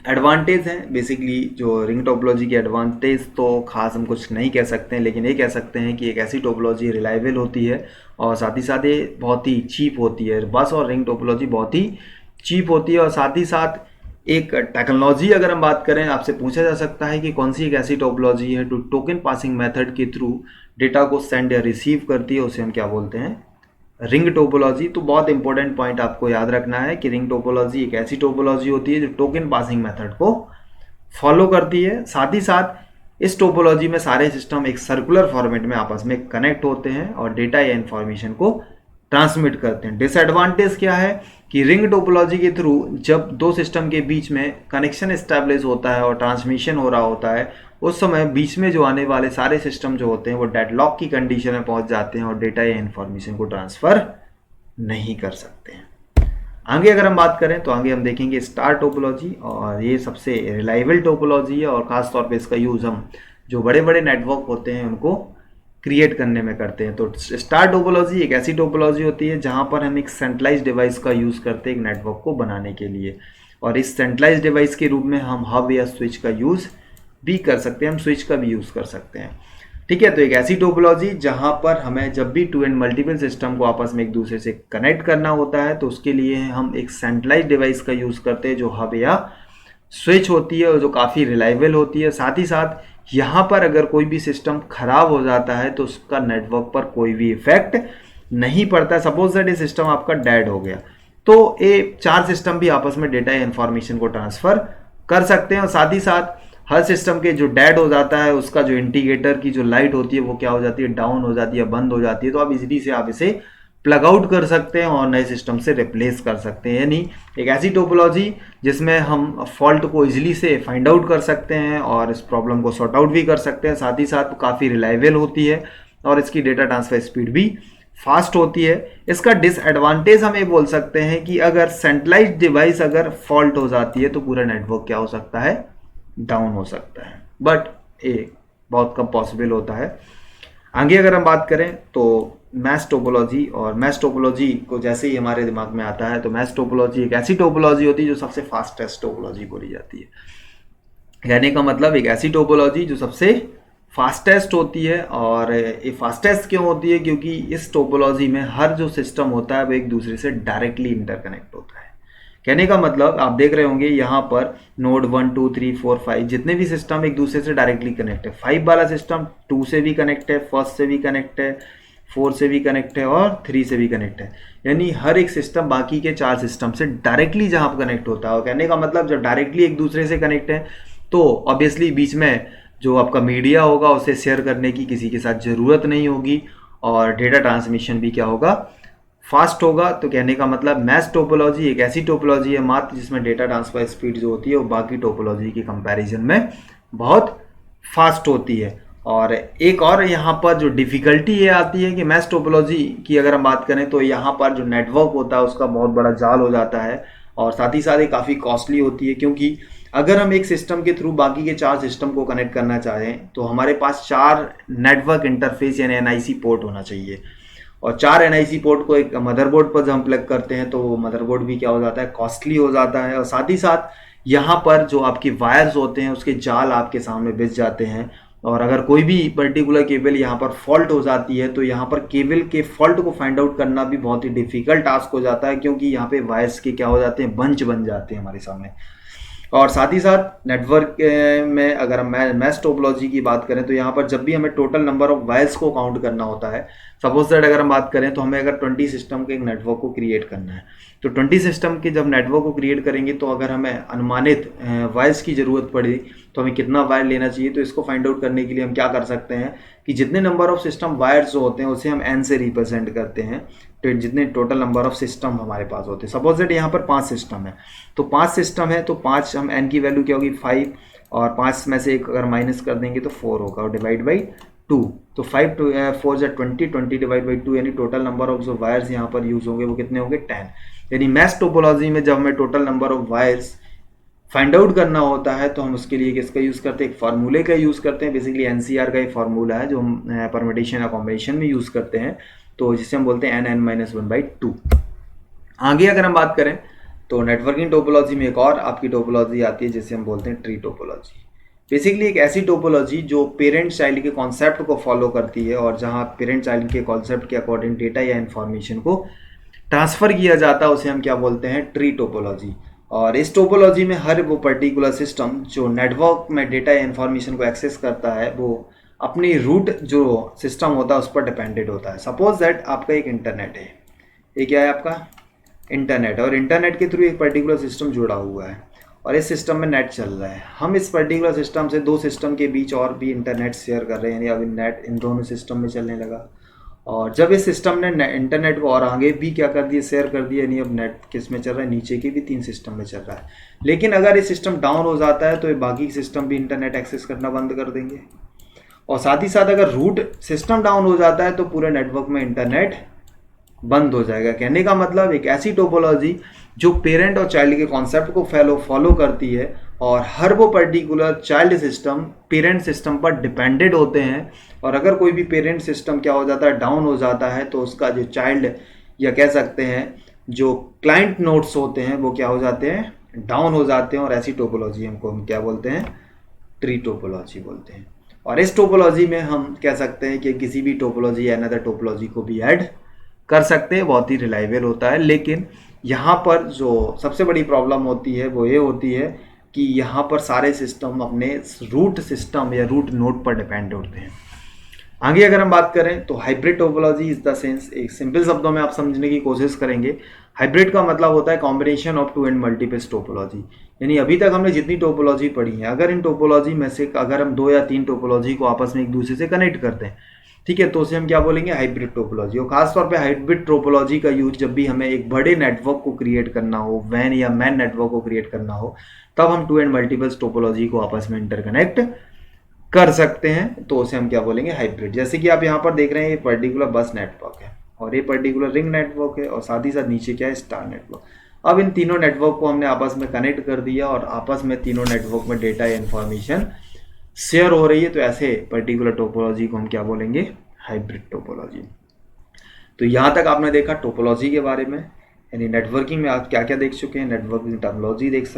एडवांटेज हैं, बेसिकली जो रिंग टोपोलॉजी की एडवांटेज तो खास हम कुछ नहीं कह सकते हैं, लेकिन ये कह सकते हैं कि एक ऐसी टोपोलॉजी रिलायबल होती है और साथ ही साथ ये बहुत ही चीप होती है। बस और रिंग टोपोलॉजी बहुत ही चीप होती है। और साथ ही साथ एक टेक्नोलॉजी अगर हम बात करें, आपसे पूछा जा सकता है कि कौन सी एक ऐसी टोपोलॉजी है जो टोकन पासिंग मेथड के थ्रू डेटा को सेंड या रिसीव करती है, उसे हम क्या बोलते हैं, रिंग टोपोलॉजी। तो बहुत इंपॉर्टेंट पॉइंट आपको याद रखना है कि रिंग टोपोलॉजी एक ऐसी टोपोलॉजी होती है जो टोकन पासिंग मेथड को फॉलो करती है। साथ ही साथ इस टोपोलॉजी में सारे सिस्टम एक सर्कुलर फॉर्मेट में आपस में कनेक्ट होते हैं और डेटा या इंफॉर्मेशन को ट्रांसमिट करते हैं। डिसएडवांटेज क्या है कि रिंग टोपोलॉजी के थ्रू जब दो सिस्टम के बीच में कनेक्शन एस्टैब्लिश होता है और ट्रांसमिशन हो रहा होता है, उस समय बीच में जो आने वाले सारे सिस्टम जो होते हैं वो डेडलॉक की कंडीशन में पहुंच जाते हैं और डेटा या इंफॉर्मेशन को ट्रांसफर नहीं कर सकते हैं। आगे अगर हम बात करें तो आगे हम देखेंगे स्टार टोपोलॉजी, और ये सबसे रिलायबल टोपोलॉजी है और खास तौर पे इसका यूज़ हम जो बड़े बड़े नेटवर्क होते हैं उनको क्रिएट करने में करते हैं। तो स्टार टोपोलॉजी एक ऐसी टोपोलॉजी होती है जहां पर हम एक सेंट्रलाइज डिवाइस का यूज़ करते हैं एक नेटवर्क को बनाने के लिए, और इस सेंट्रलाइज डिवाइस के रूप में हम हब या स्विच का यूज़ भी कर सकते हैं, हम स्विच का भी यूज़ कर सकते हैं। ठीक है, तो एक ऐसी टोपोलॉजी जहां पर हमें जब भी टू एंड मल्टीपल सिस्टम को आपस में एक दूसरे से कनेक्ट करना होता है तो उसके लिए हम एक सेंट्रलाइज डिवाइस का यूज़ करते हैं जो हब या स्विच होती है और जो काफ़ी रिलायबल होती है। साथ ही साथ यहाँ पर अगर कोई भी सिस्टम खराब हो जाता है तो उसका नेटवर्क पर कोई भी इफेक्ट नहीं पड़ता। सपोज दैट ये सिस्टम आपका डेड हो गया तो ये चार सिस्टम भी आपस में डेटा या इंफॉर्मेशन को ट्रांसफर कर सकते हैं। और साथ ही साथ हर सिस्टम के जो डेड हो जाता है उसका जो इंडिकेटर की जो लाइट होती है वो क्या हो जाती है, डाउन हो जाती है, बंद हो जाती है। तो आप इजीली से आप इसे प्लग आउट कर सकते हैं और नए सिस्टम से रिप्लेस कर सकते हैं। यानी एक ऐसी टोपोलॉजी जिसमें हम फॉल्ट को इजीली से फाइंड आउट कर सकते हैं और इस प्रॉब्लम को सॉर्ट आउट भी कर सकते हैं। साथ ही साथ काफ़ी रिलायबल होती है और इसकी डेटा ट्रांसफर स्पीड भी फास्ट होती है। इसका डिसएडवांटेज हम ये बोल सकते हैं कि अगर सेंट्रलाइज्ड डिवाइस अगर फॉल्ट हो जाती है तो पूरा नेटवर्क क्या हो सकता है, डाउन हो सकता है, बट ये बहुत कम पॉसिबल होता है। आगे अगर हम बात करें तो मैश टोपोलॉजी, और मैश टोपोलॉजी को जैसे ही हमारे दिमाग में आता है तो मैश टोपोलॉजी एक ऐसी टोपोलॉजी होती है जो सबसे फास्टेस्ट टोपोलॉजी बोली जाती है। कहने का मतलब एक ऐसी टोपोलॉजी जो सबसे फास्टेस्ट होती है। और ये फास्टेस्ट क्यों होती है, क्योंकि इस टोपोलॉजी में हर जो सिस्टम होता है वो एक दूसरे से डायरेक्टली इंटरकनेक्ट होता है। कहने का मतलब आप देख रहे होंगे यहाँ पर नोड 1 2 3 4 5 जितने भी सिस्टम एक दूसरे से डायरेक्टली कनेक्ट है। 5 वाला सिस्टम 2 से भी कनेक्ट है, 1 से भी कनेक्ट है, 4 से भी कनेक्ट है और 3 से भी कनेक्ट है। यानी हर एक सिस्टम बाकी के 4 सिस्टम से डायरेक्टली जहाँ पर कनेक्ट होता है। और कहने का मतलब जब डायरेक्टली एक दूसरे से कनेक्ट है तो ऑब्वियसली बीच में जो आपका मीडिया होगा उसे शेयर करने की किसी के साथ ज़रूरत नहीं होगी और डेटा ट्रांसमिशन भी क्या होगा, फास्ट होगा। तो कहने का मतलब मैश टोपोलॉजी एक ऐसी टोपोलॉजी है मात्र जिसमें डेटा ट्रांसफर स्पीड जो होती है वो बाकी टोपोलॉजी की कंपैरिजन में बहुत फास्ट होती है। और एक और यहाँ पर जो डिफ़िकल्टी ये आती है कि मैश टोपोलॉजी की अगर हम बात करें तो यहाँ पर जो नेटवर्क होता है उसका बहुत बड़ा जाल हो जाता है और साथ ही साथ ये काफ़ी कॉस्टली होती है, क्योंकि अगर हम एक सिस्टम के थ्रू बाकी के 4 सिस्टम को कनेक्ट करना चाहें तो हमारे पास 4 नेटवर्क इंटरफेस यानी NIC पोर्ट होना चाहिए। और 4 NIC पोर्ट को एक मदरबोर्ड पर जब हम प्लग करते हैं तो वो मदरबोर्ड भी क्या हो जाता है, कॉस्टली हो जाता है। और साथ ही साथ यहाँ पर जो आपकी वायर्स होते हैं उसके जाल आपके सामने बिछ जाते हैं और अगर कोई भी पर्टिकुलर केबल यहाँ पर फॉल्ट हो जाती है तो यहाँ पर केबल के फॉल्ट को फाइंड आउट करना भी बहुत ही डिफिकल्ट टास्क हो जाता है, क्योंकि यहाँ पे वायर्स के क्या हो जाते हैं, बंच बन जाते हैं हमारे सामने। और साथ ही साथ नेटवर्क में अगर हम मैश टोपोलॉजी की बात करें तो यहाँ पर जब भी हमें टोटल नंबर ऑफ वायर्स को काउंट करना होता है, सपोज दैट अगर हम बात करें तो हमें अगर 20 सिस्टम के एक नेटवर्क को क्रिएट करना है तो 20 सिस्टम के जब नेटवर्क को क्रिएट करेंगे तो अगर हमें अनुमानित वायर्स की ज़रूरत पड़े तो हमें कितना वायर लेना चाहिए। तो इसको फाइंड आउट करने के लिए हम क्या कर सकते हैं कि जितने नंबर ऑफ सिस्टम वायर्स जो होते हैं उसे हम n से रिप्रेजेंट करते हैं, तो जितने टोटल नंबर ऑफ सिस्टम हमारे पास होते हैं। सपोज दैट यहाँ पर 5 सिस्टम है तो 5 सिस्टम है तो 5 हम n की वैल्यू क्या होगी 5 और 5 में से एक अगर माइनस कर देंगे तो 4 होगा और डिवाइड बाई 2, तो 5 4 जा 20, 20 डिवाइड बाई 2, यानी टोटल नंबर ऑफ जो वायर्स यहाँ पर यूज होंगे वो कितने होंगे 10। यानी मैश टोपोलॉजी में जब हमें total number of wires find out करना होता है तो हम उसके लिए किसका यूज़ करते हैं, एक फार्मूले का यूज़ करते हैं। बेसिकली एनसीआर का एक फार्मूला है जो हम परमिटेशन या कॉम्बिनेशन में यूज़ करते हैं, तो जिसे हम बोलते हैं n(n-1/2). आगे अगर हम बात करें तो नेटवर्किंग टोपोलॉजी में एक और आपकी टोपोलॉजी आती है जिसे हम बोलते हैं ट्री टोपोलॉजी। बेसिकली एक ऐसी टोपोलॉजी जो पेरेंट चाइल्ड के कॉन्सेप्ट को फॉलो करती है और जहाँ पेरेंट चाइल्ड के कॉन्सेप्ट के अकॉर्डिंग डेटा या इन्फॉर्मेशन को ट्रांसफ़र किया जाता है, उसे हम क्या बोलते हैं, ट्री टोपोलॉजी। और इस टोपोलॉजी में हर वो पर्टिकुलर सिस्टम जो नेटवर्क में डेटा या इन्फॉर्मेशन को एक्सेस करता है वो अपनी रूट जो सिस्टम होता है उस पर डिपेंडेड होता है। सपोज दैट आपका एक इंटरनेट है, ये क्या है आपका इंटरनेट, और इंटरनेट के थ्रू एक पर्टिकुलर सिस्टम जुड़ा हुआ है और इस सिस्टम में नेट चल रहा है। हम इस पर्टिकुलर सिस्टम से दो सिस्टम के बीच और भी इंटरनेट शेयर कर रहे हैं, यानी अभी नेट इन दोनों सिस्टम में चलने लगा। और जब इस सिस्टम ने इंटरनेट को और आगे भी क्या कर दिया, शेयर कर दिया, यानी अब नेट किस में चल रहा है, नीचे के भी 3 सिस्टम में चल रहा है। लेकिन अगर ये सिस्टम डाउन हो जाता है तो ये बाकी सिस्टम भी इंटरनेट एक्सेस करना बंद कर देंगे। और साथ ही साथ अगर रूट सिस्टम डाउन हो जाता है तो पूरे नेटवर्क में इंटरनेट बंद हो जाएगा। कहने का मतलब एक ऐसी टोपोलॉजी जो पेरेंट और चाइल्ड के कॉन्सेप्ट को फॉलो करती है और हर वो particular child system parent system पर डिपेंडेड होते हैं, और अगर कोई भी पेरेंट सिस्टम क्या हो जाता है, डाउन हो जाता है, तो उसका जो चाइल्ड या कह सकते हैं जो क्लाइंट नोड्स होते हैं वो क्या हो जाते हैं, डाउन हो जाते हैं। और ऐसी टोपोलॉजी हमको हम क्या बोलते हैं, ट्री टोपोलॉजी बोलते हैं। और इस टोपोलॉजी में हम कह सकते हैं कि किसी भी टोपोलॉजी या अनदर टोपोलॉजी को भी ऐड कर सकते हैं, बहुत ही रिलायबल होता है। लेकिन यहाँ पर जो सबसे बड़ी प्रॉब्लम होती है वो ये होती है कि यहाँ पर सारे सिस्टम अपने रूट सिस्टम या रूट नोड पर डिपेंड होते हैं। आगे अगर हम बात करें तो hybrid topology is the sense, एक सिंपल शब्दों में आप समझने की कोशिश करेंगे। हाइब्रिड का मतलब होता है combination of 2 and multiple topology. यानी अभी तक हमने जितनी टोपोलॉजी पढ़ी है, अगर इन टोपोलॉजी में से अगर हम 2 या 3 टोपोलॉजी को आपस में एक दूसरे से कनेक्ट करते हैं, ठीक है, तो उसे हम क्या बोलेंगे, हाइब्रिड टोपोलॉजी। और खासतौर पे हाइब्रिड टोपोलॉजी का यूज जब भी हमें एक बड़े नेटवर्क को क्रिएट करना हो, वैन या मैन नेटवर्क को क्रिएट करना हो, तब हम 2 एंड मल्टीपल टोपोलॉजी को आपस में इंटरकनेक्ट कर सकते हैं, तो उसे हम क्या बोलेंगे, हाइब्रिड। जैसे कि आप यहाँ पर देख रहे हैं ये पर्टिकुलर बस नेटवर्क है और ये पर्टिकुलर रिंग नेटवर्क है और साथ ही साथ नीचे क्या है, स्टार नेटवर्क। अब इन तीनों नेटवर्क को हमने आपस में कनेक्ट कर दिया और आपस में तीनों नेटवर्क में डेटा या इन्फॉर्मेशन शेयर हो रही है, तो ऐसे पर्टिकुलर टोपोलॉजी को हम क्या बोलेंगे, हाइब्रिड टोपोलॉजी। तो यहाँ तक आपने देखा टोपोलॉजी के बारे में, यानी नेटवर्किंग में आप क्या क्या देख चुके हैं, नेटवर्किंग टर्मिनोलॉजी देख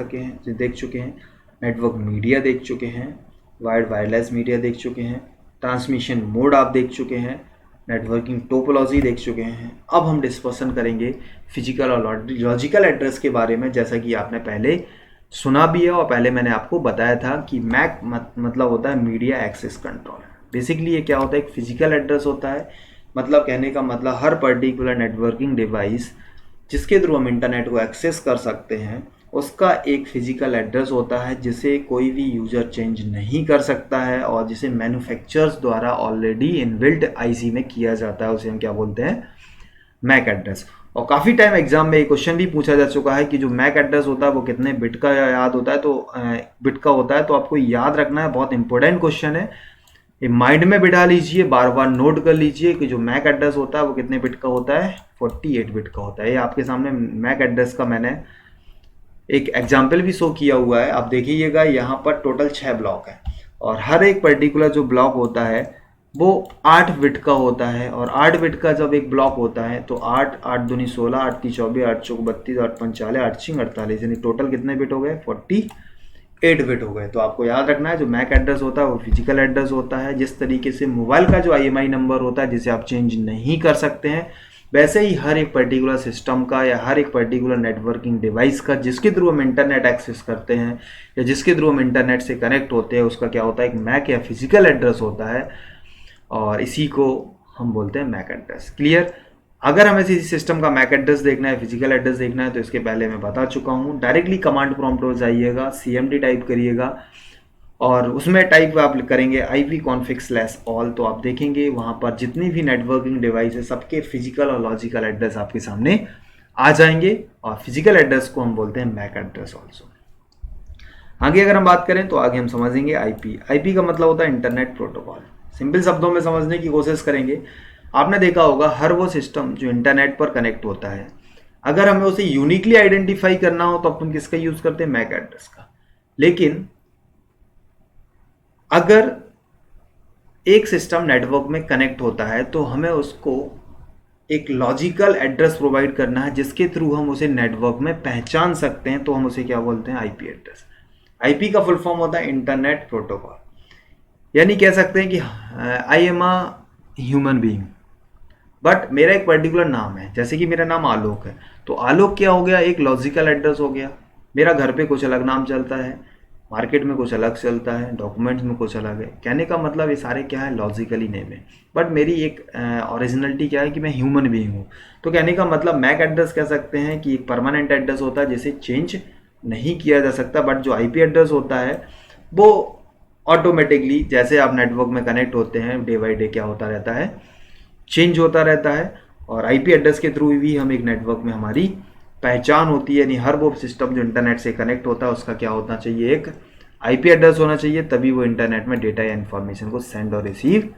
चुके हैं, नेटवर्क मीडिया देख चुके हैं, वायरलेस मीडिया देख चुके हैं, ट्रांसमिशन मोड आप देख चुके हैं, नेटवर्किंग टोपोलॉजी देख चुके हैं। अब हम डिस्कशन करेंगे फिजिकल और लॉजिकल एड्रेस के बारे में, जैसा कि आपने पहले सुना भी है और पहले मैंने आपको बताया था कि मैक मतलब होता है मीडिया एक्सेस कंट्रोल। बेसिकली ये क्या होता है, एक फिजिकल एड्रेस होता है, मतलब कहने का मतलब हर पर्टिकुलर नेटवर्किंग डिवाइस जिसके थ्रू हम इंटरनेट को एक्सेस कर सकते हैं उसका एक फिजिकल एड्रेस होता है जिसे कोई भी यूज़र चेंज नहीं कर सकता है और जिसे मैन्युफैक्चरर्स द्वारा ऑलरेडी इनबिल्ट आईसी में किया जाता है, उसे हम क्या बोलते हैं, मैक एड्रेस। और काफ़ी टाइम एग्जाम में ये क्वेश्चन भी पूछा जा चुका है कि जो मैक एड्रेस होता है वो कितने बिट का याद होता है, तो बिट का होता है, तो आपको याद रखना है, बहुत इंपॉर्टेंट क्वेश्चन है, ये माइंड में बिठा लीजिए, बार बार नोट कर लीजिए कि जो मैक एड्रेस होता है वो कितने बिट का होता है, 48 बिट का होता है। ये आपके सामने मैक एड्रेस का मैंने एक एग्जाम्पल भी शो किया हुआ है, आप देखिएगा। यहाँ पर टोटल 6 ब्लॉक है और हर एक पर्टिकुलर जो ब्लॉक होता है वो 8 बिट का होता है, और 8 बिट का जब एक ब्लॉक होता है तो 8 8 दूनी 16, 8 3 24, 8 चौक 32, 8 5 40, 8 6 48, यानी टोटल कितने बिट हो गए, 48 बिट हो गए। तो आपको याद रखना है जो मैक एड्रेस होता है वो फिजिकल एड्रेस होता है। जिस तरीके से मोबाइल का जो IMEI नंबर होता है जिसे आप चेंज नहीं कर सकते हैं, वैसे ही हर एक पर्टिकुलर सिस्टम का या हर एक पर्टिकुलर नेटवर्किंग डिवाइस का जिसके थ्रू हम इंटरनेट एक्सेस करते हैं या जिसके थ्रू हम इंटरनेट से कनेक्ट होते हैं उसका क्या होता है, एक मैक या फिजिकल एड्रेस होता है, और इसी को हम बोलते हैं मैक एड्रेस। क्लियर। अगर हमें किसी सिस्टम का मैक एड्रेस देखना है, फिजिकल एड्रेस देखना है, तो इसके पहले मैं बता चुका हूँ, डायरेक्टली कमांड प्रॉम्प्ट हो जाइएगा, CMD टाइप करिएगा और उसमें टाइप आप करेंगे ipconfig/all, तो आप देखेंगे वहाँ पर जितनी भी नेटवर्किंग डिवाइस है सबके फिजिकल और लॉजिकल एड्रेस आपके सामने आ जाएंगे, और फिजिकल एड्रेस को हम बोलते हैं मैक एड्रेस ऑल्सो। आगे अगर हम बात करें तो आगे हम समझेंगे IP का मतलब होता है इंटरनेट प्रोटोकॉल। सिंपल शब्दों में समझने की कोशिश करेंगे। आपने देखा होगा हर वो सिस्टम जो इंटरनेट पर कनेक्ट होता है, अगर हमें उसे यूनिकली आइडेंटिफाई करना हो तो अपन किसका यूज करते हैं, मैक एड्रेस का। लेकिन अगर एक सिस्टम नेटवर्क में कनेक्ट होता है तो हमें उसको एक लॉजिकल एड्रेस प्रोवाइड करना है जिसके थ्रू हम उसे नेटवर्क में पहचान सकते हैं, तो हम उसे क्या बोलते हैं, आईपी एड्रेस। आईपी का फुल फॉर्म होता है इंटरनेट प्रोटोकॉल। यानी कह सकते हैं कि I am a human being, but मेरा एक पर्टिकुलर नाम है, जैसे कि मेरा नाम आलोक है, तो आलोक क्या हो गया, एक लॉजिकल एड्रेस हो गया। मेरा घर पे कुछ अलग नाम चलता है, मार्केट में कुछ अलग चलता है, डॉक्यूमेंट्स में कुछ अलग है। कहने का मतलब ये सारे क्या है, लॉजिकली नेम है, बट मेरी एक ओरिजिनलिटी क्या है कि मैं ह्यूमन बीइंग हूँ। तो कहने का मतलब मैक एड्रेस कह सकते हैं कि एक परमानेंट एड्रेस होता है जिसे चेंज नहीं किया जा सकता, बट जो आईपी एड्रेस होता है वो ऑटोमेटिकली जैसे आप नेटवर्क में कनेक्ट होते हैं डे बाई डे क्या होता रहता है, चेंज होता रहता है। और आईपी एड्रेस के थ्रू भी हम एक नेटवर्क में हमारी पहचान होती है। यानी हर वो सिस्टम जो इंटरनेट से कनेक्ट होता है उसका क्या होना चाहिए, एक आईपी एड्रेस होना चाहिए, तभी वो इंटरनेट में डेटा या इन्फॉर्मेशन को सेंड और रिसीव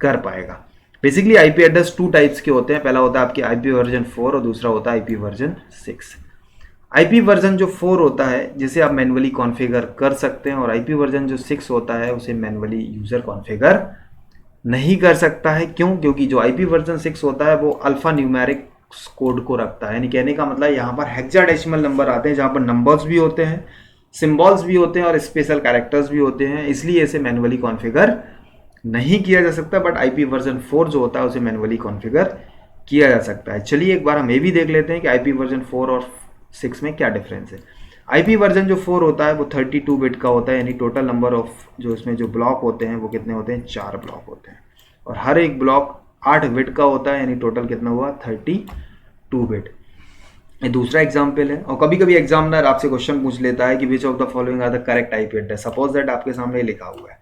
कर पाएगा। Basically IP address two types के होते हैं। पहला होता है आपके आईपी वर्जन 4 और दूसरा होता है आईपी वर्जन 6। आईपी वर्जन जो 4 होता है जिसे आप मैनुअली कॉन्फ़िगर कर सकते हैं, और आईपी वर्जन जो 6 होता है उसे मैनुअली यूज़र कॉन्फ़िगर नहीं कर सकता है। क्यों? क्योंकि जो आईपी वर्जन 6 होता है वो अल्फा न्यूमेरिक कोड को रखता है। यानी कहने का मतलब यहाँ पर हेक्साडेसिमल नंबर आते हैं, जहाँ पर नंबर्स भी होते हैं, सिंबल्स भी होते हैं और स्पेशल कैरेक्टर्स भी होते हैं, इसलिए इसे मैनुअली कॉन्फ़िगर नहीं किया जा सकता। बट आईपी वर्जन 4 जो होता है उसे मैनुअली कॉन्फ़िगर किया जा सकता है। चलिए एक बार हम ये भी देख लेते हैं कि आईपी वर्जन 4 और 6 में क्या डिफरेंस है। आईपी वर्जन जो 4 होता है वो 32 बिट का होता है, यानी टोटल नंबर ऑफ जो इसमें जो ब्लॉक होते हैं वो कितने होते हैं, 4 ब्लॉक होते हैं, और हर एक ब्लॉक 8 बिट का होता है, यानी टोटल कितना हुआ, 32 बिट। ये दूसरा एग्जाम्पल है। और कभी कभी एग्जामिनर आपसे क्वेश्चन पूछ लेता है कि which of the following are the correct IP address. Suppose that आपके सामने लिखा हुआ है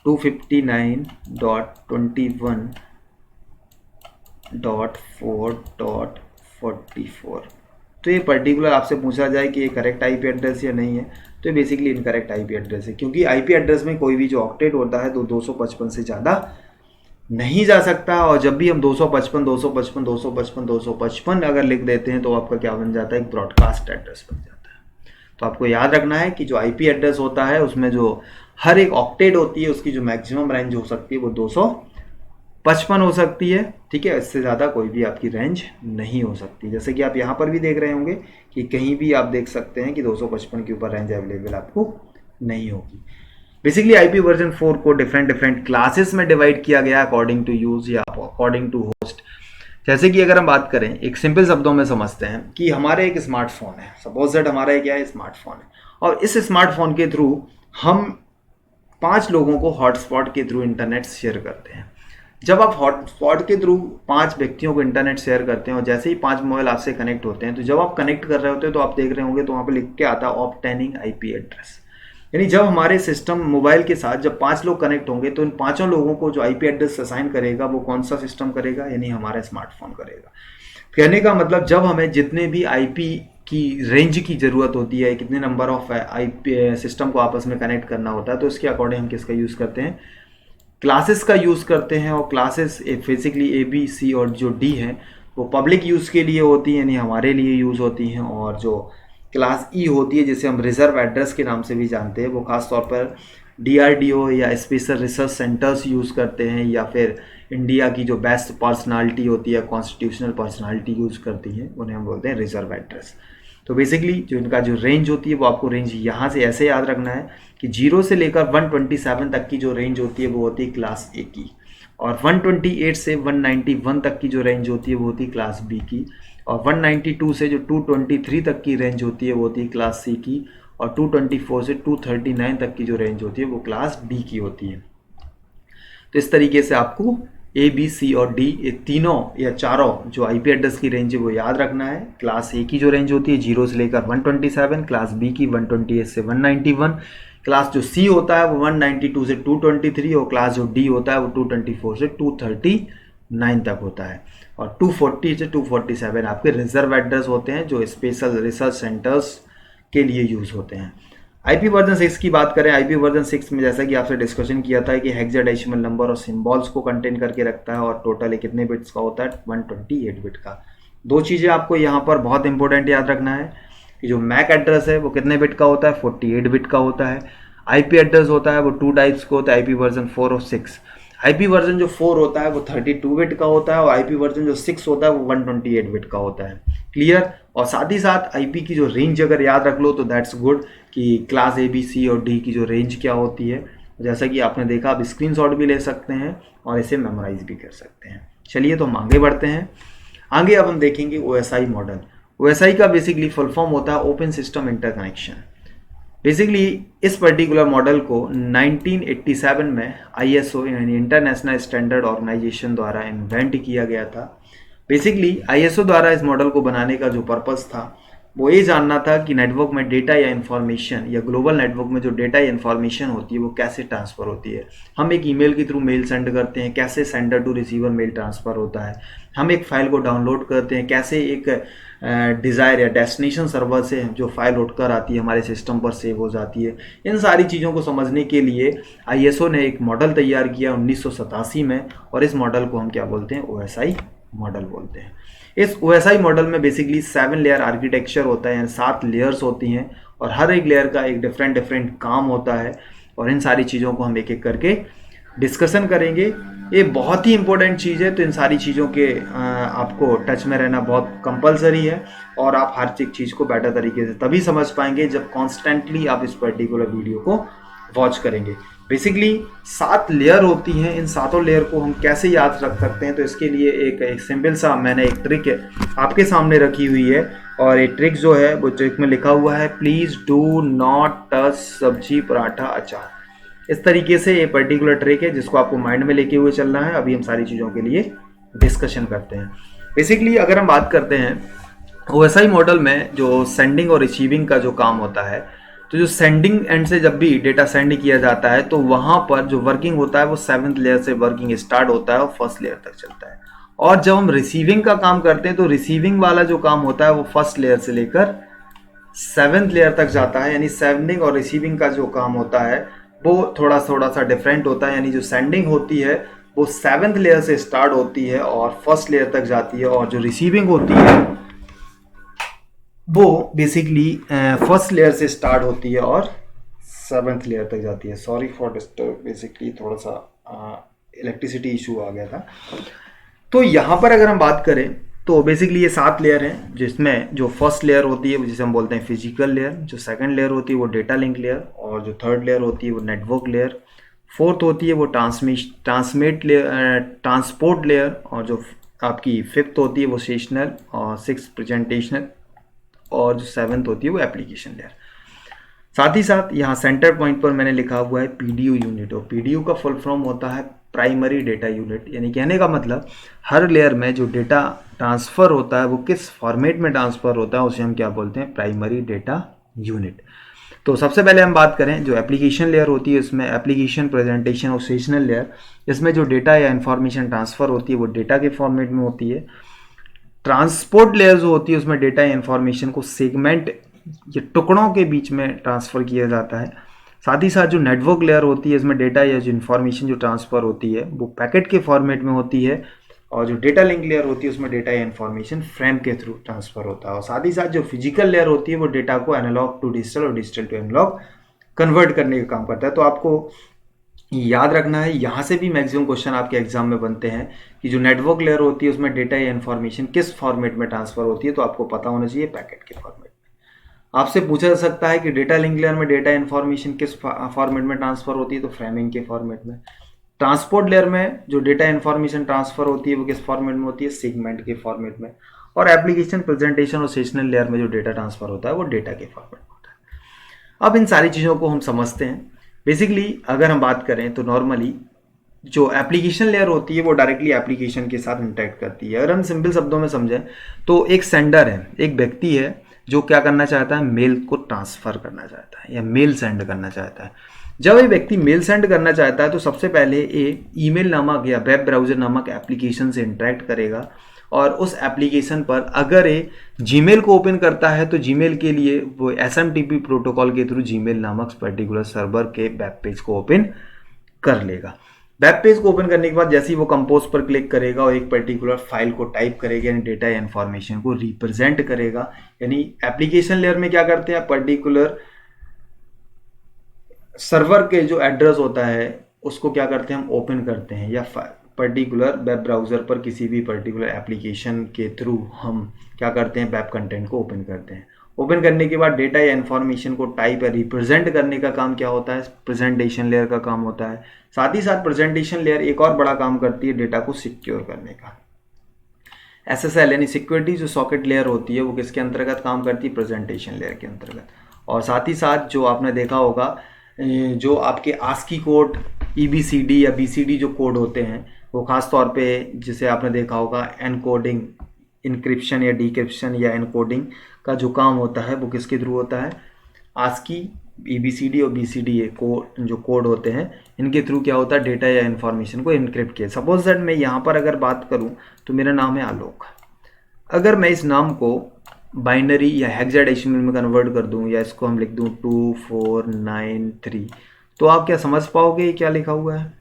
259.21.4.44, तो ये पर्टिकुलर आपसे पूछा जाए कि ये करेक्ट आईपी एड्रेस या नहीं है, तो ये बेसिकली इनकरेक्ट आईपी एड्रेस है। क्योंकि आईपी एड्रेस में कोई भी जो ऑक्टेट होता है तो 255 से ज़्यादा नहीं जा सकता, और जब भी हम 255 अगर लिख देते हैं तो आपका क्या बन जाता है, एक ब्रॉडकास्ट एड्रेस बन जाता है। तो आपको याद रखना है कि जो आईपी एड्रेस होता है उसमें जो हर एक ऑक्टेट होती है उसकी जो मैक्सिमम रेंज हो सकती है वो 255 हो सकती है। ठीक है, इससे ज़्यादा कोई भी आपकी रेंज नहीं हो सकती। जैसे कि आप यहाँ पर भी देख रहे होंगे कि कहीं भी आप देख सकते हैं कि 255 के ऊपर रेंज अवेलेबल आपको नहीं होगी। बेसिकली आईपी वर्जन 4 को डिफरेंट क्लासेस में डिवाइड किया गया अकॉर्डिंग टू यूज या अकॉर्डिंग टू होस्ट। जैसे कि अगर हम बात करें एक सिंपल शब्दों में समझते हैं कि हमारे एक स्मार्टफोन है, सपोज दैट हमारा क्या है, स्मार्टफोन है, और इस स्मार्टफोन के थ्रू हम 5 लोगों को हॉटस्पॉट के थ्रू इंटरनेट शेयर करते हैं। जब आप हॉटस्पॉट के थ्रू 5 व्यक्तियों को इंटरनेट शेयर करते हैं और जैसे ही 5 मोबाइल आपसे कनेक्ट होते हैं, तो जब आप कनेक्ट कर रहे होते हैं तो आप देख रहे होंगे तो वहाँ पे लिख के आता है ऑब्टेनिंग आईपी एड्रेस। यानी जब हमारे सिस्टम मोबाइल के साथ जब 5 लोग कनेक्ट होंगे तो इन 5 लोगों को जो आईपी एड्रेस असाइन करेगा वो कौन सा सिस्टम करेगा, यानी हमारा स्मार्टफोन करेगा। कहने का मतलब जब हमें जितने भी आईपी की रेंज की ज़रूरत होती है, कितने नंबर ऑफ आईपी सिस्टम को आपस में कनेक्ट करना होता है, तो इसके अकॉर्डिंग हम किसका यूज़ करते हैं, क्लासेस का यूज़ करते हैं। और classes basically A B C और जो डी है वो पब्लिक यूज़ के लिए होती है, यानी हमारे लिए यूज़ होती हैं। और जो क्लास ई होती है जिसे हम रिजर्व एड्रेस के नाम से भी जानते हैं, वो खासतौर पर डीआरडीओ या स्पेशल रिसर्च सेंटर्स यूज़ करते हैं, या फिर इंडिया की जो बेस्ट पर्सनालिटी होती है, कॉन्स्टिट्यूशनल पर्सनालिटी यूज़ करती हैं, उन्हें हम बोलते हैं रिजर्व एड्रेस। तो बेसिकली जो इनका जो रेंज होती है वो आपको रेंज यहाँ से ऐसे याद रखना है कि 0 से लेकर 127 तक की जो रेंज होती है वो होती है क्लास ए की, और 128 से 191 तक की जो रेंज होती है वो होती है क्लास बी की, और 192 से जो 223 तक की रेंज होती है वो होती है क्लास सी की, और 224 से 239 तक की जो रेंज होती है वो क्लास डी की होती है। तो इस तरीके से आपको ए बी सी और डी ये तीनों या चारों जो आईपी एड्रेस की रेंज है वो याद रखना है। क्लास ए की जो रेंज होती है 0 से लेकर 127, क्लास बी की 128 से 191, क्लास जो सी होता है वो 192 से 223, और क्लास जो डी होता है वो 224 से 239 तक होता है, और 240 से 247 आपके रिजर्व एड्रेस होते हैं जो स्पेशल रिसर्च सेंटर्स के लिए यूज़ होते हैं। आईपी वर्जन 6 की बात करें, आईपी वर्जन 6 में जैसा कि आपसे डिस्कशन किया था कि हेक्साडेसिमल नंबर और सिंबल्स को कंटेन करके रखता है और टोटल कितने बिट्स का होता है, 128 बिट का। दो चीज़ें आपको यहाँ पर बहुत इंपॉर्टेंट याद रखना है कि जो मैक एड्रेस है वो कितने बिट का होता है, 48 बिट का होता है। आईपी एड्रेस होता है वो 2 टाइप्स का होता है, आईपी वर्जन 4 और 6। आईपी वर्जन जो 4 होता है वो 32 बिट का होता है और आईपी वर्जन जो 6 होता है वो 128 बिट का होता है। क्लियर। और साथ ही साथ आईपी की जो रेंज अगर याद रख लो तो दैट्स गुड कि क्लास ए बी सी और डी की जो रेंज क्या होती है। जैसा कि आपने देखा, आप स्क्रीनशॉट भी ले सकते हैं और इसे मेमोराइज भी कर सकते हैं। चलिए तो हम आगे बढ़ते हैं। आगे अब हम देखेंगे ओएसआई मॉडल। ओएसआई का बेसिकली फुल फॉर्म होता है ओपन सिस्टम इंटरकनेक्शन। बेसिकली इस पर्टिकुलर मॉडल को 1987 में आईएसओ यानी इंटरनेशनल स्टैंडर्ड ऑर्गेनाइजेशन द्वारा इन्वेंट किया गया था। बेसिकली आईएसओ द्वारा इस मॉडल को बनाने का जो पर्पस था वो ये जानना था कि नेटवर्क में डेटा या इन्फॉर्मेशन या ग्लोबल नेटवर्क में जो डेटा या इन्फॉर्मेशन होती है वो कैसे ट्रांसफ़र होती है। हम एक ईमेल के थ्रू मेल सेंड करते हैं, कैसे sender to receiver mail transfer होता है। हम एक फ़ाइल को डाउनलोड करते हैं, कैसे एक डिज़ायर या डेस्टिनेशन सर्वर से जो फाइल उठकर आती है हमारे सिस्टम पर सेव हो जाती है। इन सारी चीज़ों को समझने के लिए आईएसओ ने एक मॉडल तैयार किया 1987 में और इस मॉडल को हम क्या बोलते हैं, ओएसआई मॉडल बोलते हैं। इस ओएसआई मॉडल में बेसिकली 7 लेयर आर्किटेक्चर होता है, यानी 7 लेयर्स होती हैं और हर एक लेयर का एक डिफरेंट काम होता है और इन सारी चीज़ों को हम एक एक करके डिस्कशन करेंगे। ये बहुत ही इंपॉर्टेंट चीज़ है, तो इन सारी चीज़ों के आपको टच में रहना बहुत कंपलसरी है और आप हर एक चीज़ को बेटर तरीके से तभी समझ पाएंगे जब कॉन्स्टेंटली आप इस पर्टिकुलर वीडियो को वॉच करेंगे। बेसिकली 7 लेयर होती हैं, इन 7 लेयर को हम कैसे याद रख सकते हैं, तो इसके लिए एक सिंपल सा मैंने एक ट्रिक आपके सामने रखी हुई है और ये ट्रिक जो है वो ट्रिक में लिखा हुआ है, प्लीज़ डू नॉट टच सब्जी पराठा अचार। इस तरीके से ये पर्टिकुलर ट्रिक है जिसको आपको माइंड में लेके हुए चलना है। अभी हम सारी चीज़ों के लिए डिस्कशन करते हैं। बेसिकली अगर हम बात करते हैं ओएसआई मॉडल में जो सेंडिंग और रिसीविंग का जो काम होता है, तो जो सेंडिंग एंड से जब भी डेटा सेंड किया जाता है तो वहाँ पर जो वर्किंग होता है वो 7th लेयर से वर्किंग स्टार्ट होता है और फर्स्ट लेयर तक चलता है। और जब हम रिसीविंग का काम करते हैं तो रिसीविंग वाला जो काम होता है वो फर्स्ट लेयर से लेकर 7th लेयर तक जाता है। यानी सेंडिंग और रिसीविंग का जो काम होता है वो थोड़ा सा डिफरेंट होता है। यानी जो सेंडिंग होती है वो 7th लेयर से स्टार्ट होती है और फर्स्ट लेयर तक जाती है और जो रिसीविंग होती है वो बेसिकली फर्स्ट लेयर से स्टार्ट होती है और 7th लेयर तक जाती है। सॉरी फॉर डिस्टर्ब, बेसिकली थोड़ा सा इलेक्ट्रिसिटी इशू आ गया था। तो यहाँ पर अगर हम बात करें तो बेसिकली ये 7 लेयर हैं, जिसमें जो फर्स्ट लेयर होती है जिसे हम बोलते हैं फिजिकल लेयर, जो सेकंड लेयर होती है वो डेटा लिंक लेयर और जो थर्ड लेयर होती है वो नेटवर्क लेयर, फोर्थ होती है वो ट्रांसपोर्ट लेयर और जो आपकी फिफ्थ होती है वो सेशनल और 6 प्रेजेंटेशनल और जो 7th होती है वो एप्लीकेशन लेयर। साथ ही साथ यहाँ सेंटर पॉइंट पर मैंने लिखा हुआ है पीडीयू यूनिट और पीडीयू का फुल फॉर्म होता है प्राइमरी डेटा यूनिट। यानी कहने का मतलब हर लेयर में जो डेटा ट्रांसफ़र होता है वो किस फॉर्मेट में ट्रांसफ़र होता है उसे हम क्या बोलते हैं, प्राइमरी डेटा यूनिट। तो सबसे पहले हम बात करें जो एप्लीकेशन लेयर होती है, इसमें एप्लीकेशन, प्रेजेंटेशन और सेशनल लेयर, इसमें जो डेटा या इन्फॉर्मेशन ट्रांसफ़र होती है वो डेटा के फॉर्मेट में होती है। ट्रांसपोर्ट लेयर जो होती है उसमें डेटा या इन्फॉर्मेशन को सेगमेंट या टुकड़ों के बीच में ट्रांसफ़र किया जाता है। साथ ही साथ जो नेटवर्क लेयर होती है इसमें डेटा या जो इन्फॉर्मेशन जो ट्रांसफ़र होती है वो पैकेट के फॉर्मेट में होती है और जो डेटा लिंक लेयर होती है उसमें डेटा या इन्फॉर्मेशन फ्रेम के थ्रू ट्रांसफ़र होता है। और साथ ही साथ जो फिजिकल लेयर होती है वो डेटा को एनालॉग टू डिजिटल और डिजिटल टू एनालॉग कन्वर्ट करने का काम करता है। तो आपको याद रखना है, यहाँ से भी मैक्सिमम क्वेश्चन आपके एग्जाम में बनते हैं कि जो नेटवर्क लेयर होती है उसमें डेटा या इन्फॉर्मेशन किस फॉर्मेट में ट्रांसफ़र होती है, तो आपको पता होना चाहिए पैकेट के फॉर्मेट में। आपसे पूछा जा सकता है कि डेटा लिंक लेयर में डेटा इन्फॉर्मेशन किस फॉर्मेट में ट्रांसफ़र होती है, तो फ्रेमिंग के फॉर्मेट में। ट्रांसपोर्ट लेयर में जो डेटा इन्फॉर्मेशन ट्रांसफ़र होती है वो किस फॉर्मेट में होती है, सेगमेंट के फॉर्मेट में। और एप्लीकेशन, प्रेजेंटेशन और सेशनल लेयर में जो डेटा ट्रांसफ़र होता है वो डेटा के फॉर्मेट में होता है। अब इन सारी चीज़ों को हम समझते हैं। बेसिकली अगर हम बात करें तो नॉर्मली जो एप्लीकेशन लेयर होती है वो डायरेक्टली एप्लीकेशन के साथ इंटरेक्ट करती है। अगर हम सिंपल शब्दों में समझें तो एक सेंडर है, एक व्यक्ति है जो क्या करना चाहता है, मेल को ट्रांसफ़र करना चाहता है या मेल सेंड करना चाहता है। जब ये व्यक्ति मेल सेंड करना चाहता है तो सबसे पहले ये ईमेल नामक या वेब ब्राउज़र नामक एप्लीकेशन से इंटरेक्ट करेगा और उस एप्लीकेशन पर अगर ये जीमेल को ओपन करता है तो जीमेल के लिए वो SMTP प्रोटोकॉल के थ्रू जीमेल नामक पर्टिकुलर सर्वर के वेब पेज को ओपन कर लेगा। वेब पेज को ओपन करने के बाद जैसे ही वो कंपोज पर क्लिक करेगा और एक पर्टिकुलर फाइल को टाइप करेगा, यानी डेटा या इंफॉर्मेशन को रिप्रेजेंट करेगा। यानी एप्लीकेशन लेयर में क्या करते हैं, पर्टिकुलर सर्वर के जो एड्रेस होता है उसको क्या करते हैं, हम ओपन करते हैं, या पर्टिकुलर वेब ब्राउज़र पर किसी भी पर्टिकुलर एप्लीकेशन के थ्रू हम क्या करते हैं, वेब कंटेंट को ओपन करते हैं। ओपन करने के बाद डेटा या इन्फॉर्मेशन को टाइप या रिप्रेजेंट करने का काम क्या होता है, प्रेजेंटेशन लेयर का काम होता है। साथ ही साथ प्रेजेंटेशन लेयर एक और बड़ा काम करती है, डेटा को सिक्योर करने का। SSL यानी सिक्योरिटी जो सॉकेट लेयर होती है वो किसके अंतर्गत काम करती है, प्रेजेंटेशन लेयर के अंतर्गत। और साथ ही साथ जो आपने देखा होगा जो आपके ASCII कोड, EBCD या BCD जो कोड होते हैं वो खास तौर पे जिसे आपने देखा होगा एनकोडिंग, इनक्रिप्शन या डिक्रिप्शन या एनकोडिंग का जो काम होता है वो किसके थ्रू होता है, ASCII, EBCD और BCD जो कोड होते हैं इनके थ्रू क्या होता है, डेटा या इन्फॉर्मेशन को इनक्रिप्ट किया। सपोज दैट मैं यहाँ पर अगर बात करूँ तो मेरा नाम है आलोक, अगर मैं इस नाम को बाइनरी या हेक्साडेसिमल में कन्वर्ट कर दूं, या इसको हम लिख दूं 2493, तो आप क्या समझ पाओगे ये क्या लिखा हुआ है,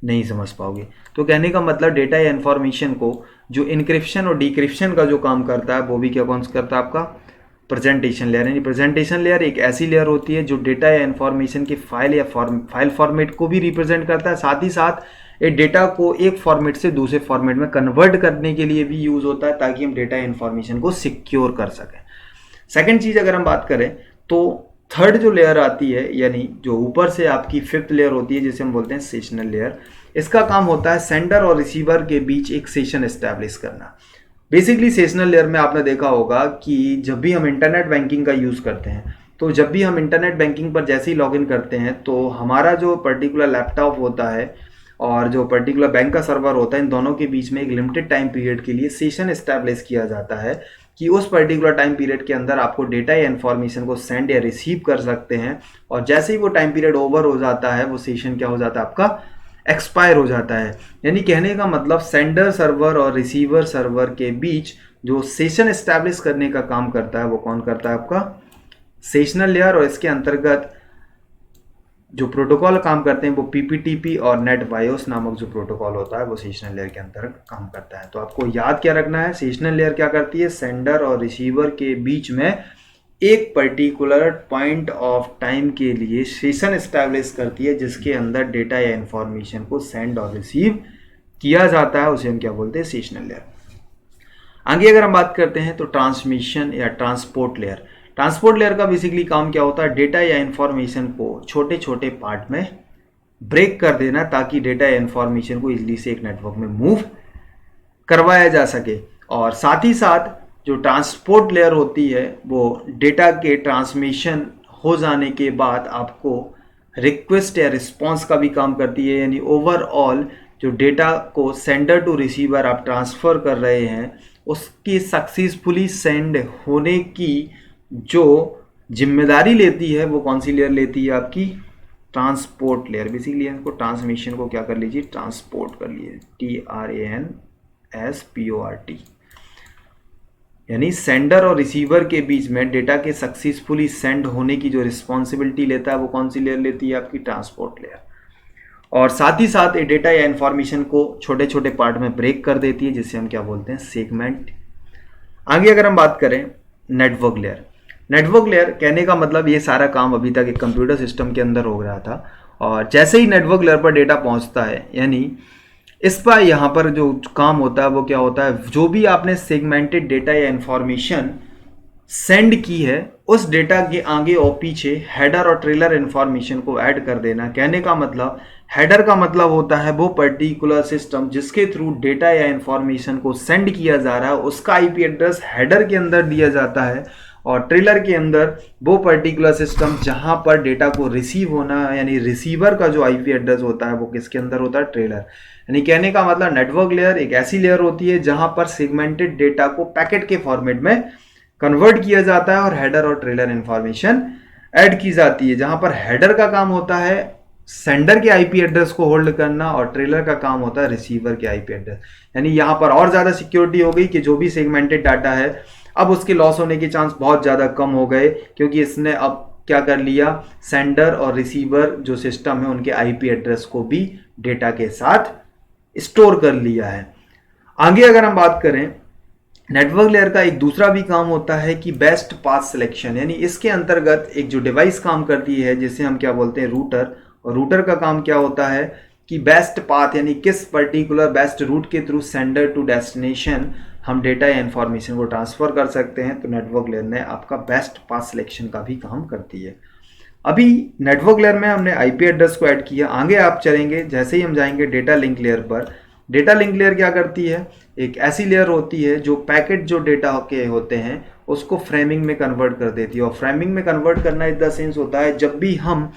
नहीं समझ पाओगे। तो कहने का मतलब डेटा या इन्फॉर्मेशन को जो इनक्रिप्शन और डिक्रिप्शन का जो काम करता है वो भी क्या कौन सा करता है, आपका प्रेजेंटेशन लेयर। यानी प्रेजेंटेशन लेयर एक ऐसी लेयर होती है जो डेटा या इन्फॉर्मेशन की फाइल या फाइल फॉर्मेट को भी रिप्रेजेंट करता है, साथ ही साथ एक डेटा को एक फॉर्मेट से दूसरे फॉर्मेट में कन्वर्ट करने के लिए भी यूज होता है, ताकि हम डेटा इन्फॉर्मेशन को सिक्योर कर सकें। सेकंड चीज अगर हम बात करें तो थर्ड जो लेयर आती है, यानी जो ऊपर से आपकी फिफ्थ लेयर होती है जिसे हम बोलते हैं सेशनल लेयर, इसका काम होता है सेंडर और रिसीवर के बीच एक सेशन एस्टैब्लिश करना। बेसिकली सेशनल लेयर में आपने देखा होगा कि जब भी हम इंटरनेट बैंकिंग का यूज करते हैं, तो जब भी हम इंटरनेट बैंकिंग पर जैसे ही लॉगिन करते हैं तो हमारा जो पर्टिकुलर लैपटॉप होता है और जो पर्टिकुलर बैंक का सर्वर होता है, इन दोनों के बीच में एक लिमिटेड टाइम पीरियड के लिए सेशन एस्टैब्लिश किया जाता है कि उस पर्टिकुलर टाइम पीरियड के अंदर आपको डेटा या इन्फॉर्मेशन को सेंड या रिसीव कर सकते हैं। और जैसे ही वो टाइम पीरियड ओवर हो जाता है वो सेशन क्या हो जाता है, आपका एक्सपायर हो जाता है। यानी कहने का मतलब सेंडर सर्वर और रिसीवर सर्वर के बीच जो सेशन एस्टैब्लिश करने का काम करता है वो कौन करता है, आपका सेशनल लेयर। और इसके अंतर्गत जो प्रोटोकॉल काम करते हैं वो PPTP और NetBIOS नामक जो प्रोटोकॉल होता है वो सेशनल लेयर के अंतर्गत काम करता है। तो आपको याद क्या रखना है, सेशनल लेयर क्या करती है, सेंडर और रिसीवर के बीच में एक पर्टिकुलर पॉइंट ऑफ टाइम के लिए सेशन एस्टैब्लिश करती है जिसके अंदर डेटा या इंफॉर्मेशन को सेंड और रिसीव किया जाता है, उसे हम क्या बोलते हैं, सेशनल लेयर। आगे अगर हम बात करते हैं तो ट्रांसमिशन या ट्रांसपोर्ट लेयर। ट्रांसपोर्ट लेयर का बेसिकली काम क्या होता है, डेटा या इंफॉर्मेशन को छोटे छोटे पार्ट में ब्रेक कर देना ताकि डेटा या इंफॉर्मेशन को इजीली से एक नेटवर्क में मूव करवाया जा सके। और साथ ही साथ जो ट्रांसपोर्ट लेयर होती है वो डेटा के ट्रांसमिशन हो जाने के बाद आपको रिक्वेस्ट या रिस्पॉन्स का भी काम करती है। यानी ओवरऑल जो डेटा को सेंडर टू रिसीवर आप ट्रांसफ़र कर रहे हैं उसकी सक्सेसफुली सेंड होने की जो जिम्मेदारी लेती है वो कौन सी लेयर लेती है, आपकी ट्रांसपोर्ट लेयर। बेसिकली इसको ट्रांसमिशन को क्या कर लीजिए, ट्रांसपोर्ट कर लीजिए, TRANSPORT। यानी सेंडर और रिसीवर के बीच में डेटा के सक्सेसफुली सेंड होने की जो रिस्पॉन्सिबिलिटी लेता है वो कौन सी लेयर लेती है, आपकी ट्रांसपोर्ट लेयर। और साथ ही साथ ये डेटा या इंफॉर्मेशन को छोटे छोटे पार्ट में ब्रेक कर देती है जिसे हम क्या बोलते हैं, सेगमेंट। आगे अगर हम बात करें नेटवर्क लेयर, नेटवर्क लेयर कहने का मतलब ये सारा काम अभी तक एक कंप्यूटर सिस्टम के अंदर हो रहा था, और जैसे ही नेटवर्क लेयर पर डेटा पहुंचता है, यानी इस पर यहाँ पर जो काम होता है वो क्या होता है, जो भी आपने सेगमेंटेड डेटा या इंफॉर्मेशन सेंड की है उस डेटा के आगे और पीछे हेडर और ट्रेलर इंफॉर्मेशन को ऐड कर देना। कहने का मतलब हेडर का मतलब होता है वो पर्टिकुलर सिस्टम जिसके थ्रू डेटा या इंफॉर्मेशन को सेंड किया जा रहा है उसका IP एड्रेस हेडर के अंदर दिया जाता है, और ट्रेलर के अंदर वो पर्टिकुलर सिस्टम जहां पर डेटा को रिसीव होना है, यानी रिसीवर का जो IP एड्रेस होता है वो किसके अंदर होता है, ट्रेलर। यानी कहने का मतलब नेटवर्क लेयर एक ऐसी लेयर होती है जहां पर सेगमेंटेड डेटा को पैकेट के फॉर्मेट में कन्वर्ट किया जाता है और हेडर और ट्रेलर इंफॉर्मेशन ऐड की जाती है। जहां पर हेडर का काम होता है सेंडर के आईपी एड्रेस को होल्ड करना और ट्रेलर का काम होता है रिसीवर के आईपी एड्रेस। यानी यहाँ पर और ज़्यादा सिक्योरिटी हो गई कि जो भी सेगमेंटेड डाटा है अब उसके लॉस होने के चांस बहुत ज़्यादा कम हो गए, क्योंकि इसने अब क्या कर लिया, सेंडर और रिसीवर जो सिस्टम है उनके आईपी एड्रेस को भी डेटा के साथ स्टोर कर लिया है। आगे अगर हम बात करें, नेटवर्क लेयर का एक दूसरा भी काम होता है कि बेस्ट पाथ सिलेक्शन, यानी इसके अंतर्गत एक जो डिवाइस काम करती है जिसे हम क्या बोलते हैं रूटर, और रूटर का काम क्या होता है कि बेस्ट पाथ यानी किस पर्टिकुलर बेस्ट रूट के थ्रू सेंडर टू डेस्टिनेशन हम डेटा या इंफॉर्मेशन को ट्रांसफर कर सकते हैं। तो नेटवर्क लेयर ने आपका बेस्ट पाथ सिलेक्शन का भी काम करती है। अभी नेटवर्क लेयर में हमने आईपी एड्रेस को ऐड किया, आगे आप चलेंगे जैसे ही हम जाएंगे डेटा लिंक लेयर पर। डेटा लिंक लेयर क्या करती है, एक ऐसी लेयर होती है जो पैकेट जो डेटा के होते हैं उसको फ्रेमिंग में कन्वर्ट कर देती है। और फ्रेमिंग में कन्वर्ट करना इन द सेंस होता है जब भी हम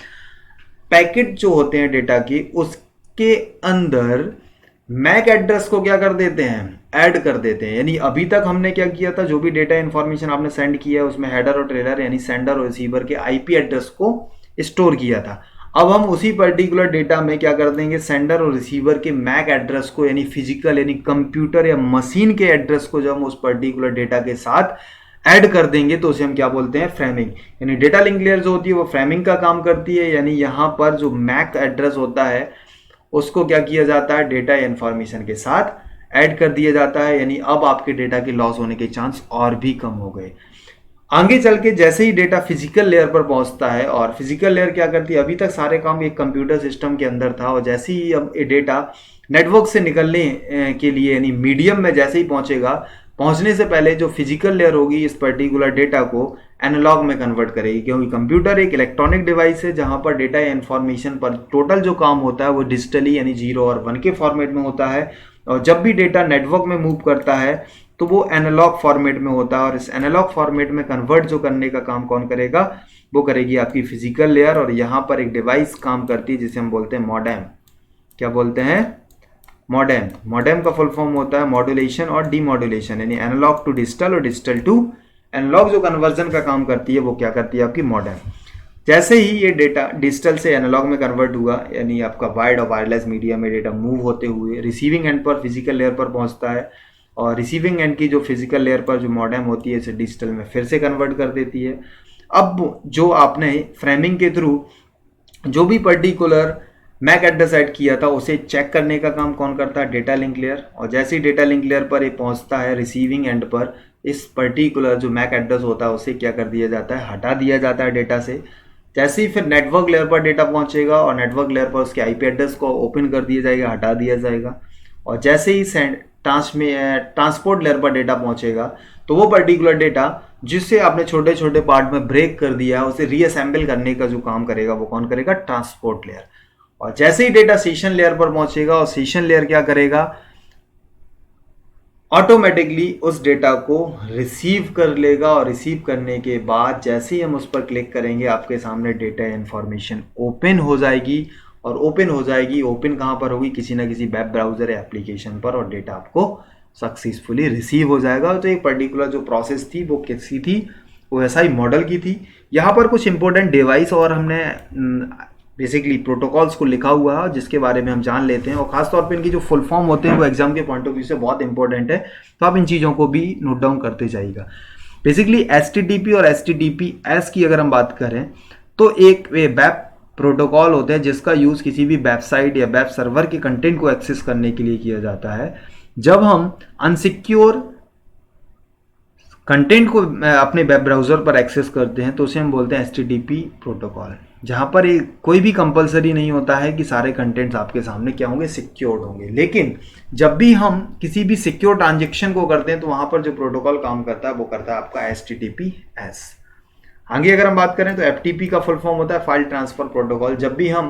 पैकेट जो होते हैं डेटा की उसके अंदर मैक एड्रेस को क्या कर देते हैं, ऐड कर देते हैं। यानी अभी तक हमने क्या किया था, जो भी डेटा इंफॉर्मेशन आपने सेंड किया है उसमें हेडर और ट्रेलर यानी सेंडर और रिसीवर के आईपी एड्रेस को स्टोर किया था। अब हम उसी पर्टिकुलर डेटा में क्या कर देंगे, सेंडर और रिसीवर के मैक एड्रेस को यानी फिजिकल यानी कंप्यूटर या मशीन के एड्रेस को जब हम उस पर्टिकुलर डेटा के साथ ऐड कर देंगे तो उसे हम क्या बोलते हैं, फ्रेमिंग। यानी डेटा लिंक लेयर जो होती है वो फ्रेमिंग का काम करती है। यानी यहाँ पर जो मैक एड्रेस होता है उसको क्या किया जाता है, डेटा या इंफॉर्मेशन के साथ ऐड कर दिया जाता है। यानी अब आपके डेटा के लॉस होने के चांस और भी कम हो गए। आगे चल के जैसे ही डेटा फिजिकल लेयर पर पहुंचता है, और फिजिकल लेयर क्या करती है, अभी तक सारे काम एक कंप्यूटर सिस्टम के अंदर था, और जैसे ही अब ये डेटा नेटवर्क से निकलने के लिए यानी मीडियम में जैसे ही पहुंचेगा, पहुंचने से पहले जो फिजिकल लेयर होगी इस पर्टिकुलर डेटा को एनालॉग में कन्वर्ट करेगी, क्योंकि कंप्यूटर एक इलेक्ट्रॉनिक डिवाइस है जहां पर डेटा या इन्फॉर्मेशन पर टोटल जो काम होता है वो डिजिटली यानी 0 और 1 के फॉर्मेट में होता है। और जब भी डेटा नेटवर्क में मूव करता है तो वो एनालॉग फॉर्मेट में होता है, और इस एनालॉग फॉर्मेट में कन्वर्ट जो करने का काम कौन करेगा, वो करेगी आपकी फिजिकल लेयर। और यहाँ पर एक डिवाइस काम करती है जिसे हम बोलते हैं मॉडेम। क्या बोलते हैं, मॉडेम। मॉडेम का फुल फॉर्म होता है मॉड्यूलेशन और डीमॉड्यूलेशन, यानी एनालॉग टू डिजिटल और डिजिटल टू एनालॉग जो कन्वर्जन का काम करती है वो क्या करती है आपकी मॉडेम। जैसे ही ये डेटा डिजिटल से एनालॉग में कन्वर्ट हुआ, यानी आपका वायर्ड और वायरलेस मीडिया में डेटा मूव होते हुए रिसीविंग एंड पर फिजिकल लेयर पर पहुंचता है, और रिसीविंग एंड की जो फिजिकल लेयर पर जो मॉडेम होती है इसे डिजिटल में फिर से कन्वर्ट कर देती है। अब जो आपने फ्रेमिंग के थ्रू जो भी पर्टिकुलर मैक एड्रेस ऐड किया था उसे चेक करने का काम कौन करता है, डेटा लिंक लेयर। और जैसे ही डेटा लिंक लेयर पर ये पहुंचता है रिसीविंग एंड पर, इस पर्टिकुलर जो मैक एड्रेस होता है उसे क्या कर दिया जाता है, हटा दिया जाता है डेटा से। जैसे ही फिर नेटवर्क लेयर पर डेटा पहुंचेगा और नेटवर्क लेयर पर उसके आईपी एड्रेस को ओपन कर दिया जाएगा, हटा दिया जाएगा। और जैसे ही ट्रांसपोर्ट लेयर पर डेटा पहुंचेगा तो वो पर्टिकुलर डेटा जिससे आपने छोटे छोटे पार्ट में ब्रेक कर दिया है उसे रीअसेंबल करने का जो काम करेगा वो कौन करेगा, ट्रांसपोर्ट लेयर। और जैसे ही डेटा सेशन लेयर पर पहुंचेगा और सेशन लेयर क्या करेगा, ऑटोमेटिकली उस डेटा को रिसीव कर लेगा, और रिसीव करने के बाद जैसे ही हम उस पर क्लिक करेंगे आपके सामने डेटा इंफॉर्मेशन ओपन हो जाएगी। और ओपन हो जाएगी, ओपन कहाँ पर होगी, किसी ना किसी वेब ब्राउजर या एप्लीकेशन पर, और डेटा आपको सक्सेसफुली रिसीव हो जाएगा। तो एक पर्टिकुलर जो प्रोसेस थी वो कैसी थी, वो ऐसा ही मॉडल की थी। यहाँ पर कुछ इंपॉर्टेंट डिवाइस और हमने बेसिकली प्रोटोकॉल्स को लिखा हुआ है जिसके बारे में हम जान लेते हैं, और खासतौर पे इनकी जो फुल फॉर्म होते हैं वो एग्जाम के पॉइंट ऑफ व्यू से बहुत इंपॉर्टेंट है, तो आप इन चीज़ों को भी नोट डाउन करते जाइएगा। बेसिकली HTTP और HTTPS की अगर हम बात करें तो एक वेब प्रोटोकॉल होते हैं जिसका यूज़ किसी भी वेबसाइट या वेब सर्वर के कंटेंट को एक्सेस करने के लिए किया जाता है। जब हम अनसिक्योर कंटेंट को अपने वेब ब्राउज़र पर एक्सेस करते हैं तो उसे हम बोलते हैं HTTP प्रोटोकॉल, जहाँ पर कोई भी कंपलसरी नहीं होता है कि सारे कंटेंट्स आपके सामने क्या होंगे, सिक्योर्ड होंगे। लेकिन जब भी हम किसी भी सिक्योर ट्रांजेक्शन को करते हैं तो वहाँ पर जो प्रोटोकॉल काम करता है वो करता है आपका HTTPS। आगे अगर हम बात करें तो FTP का फुल फॉर्म होता है फाइल ट्रांसफर प्रोटोकॉल। जब भी हम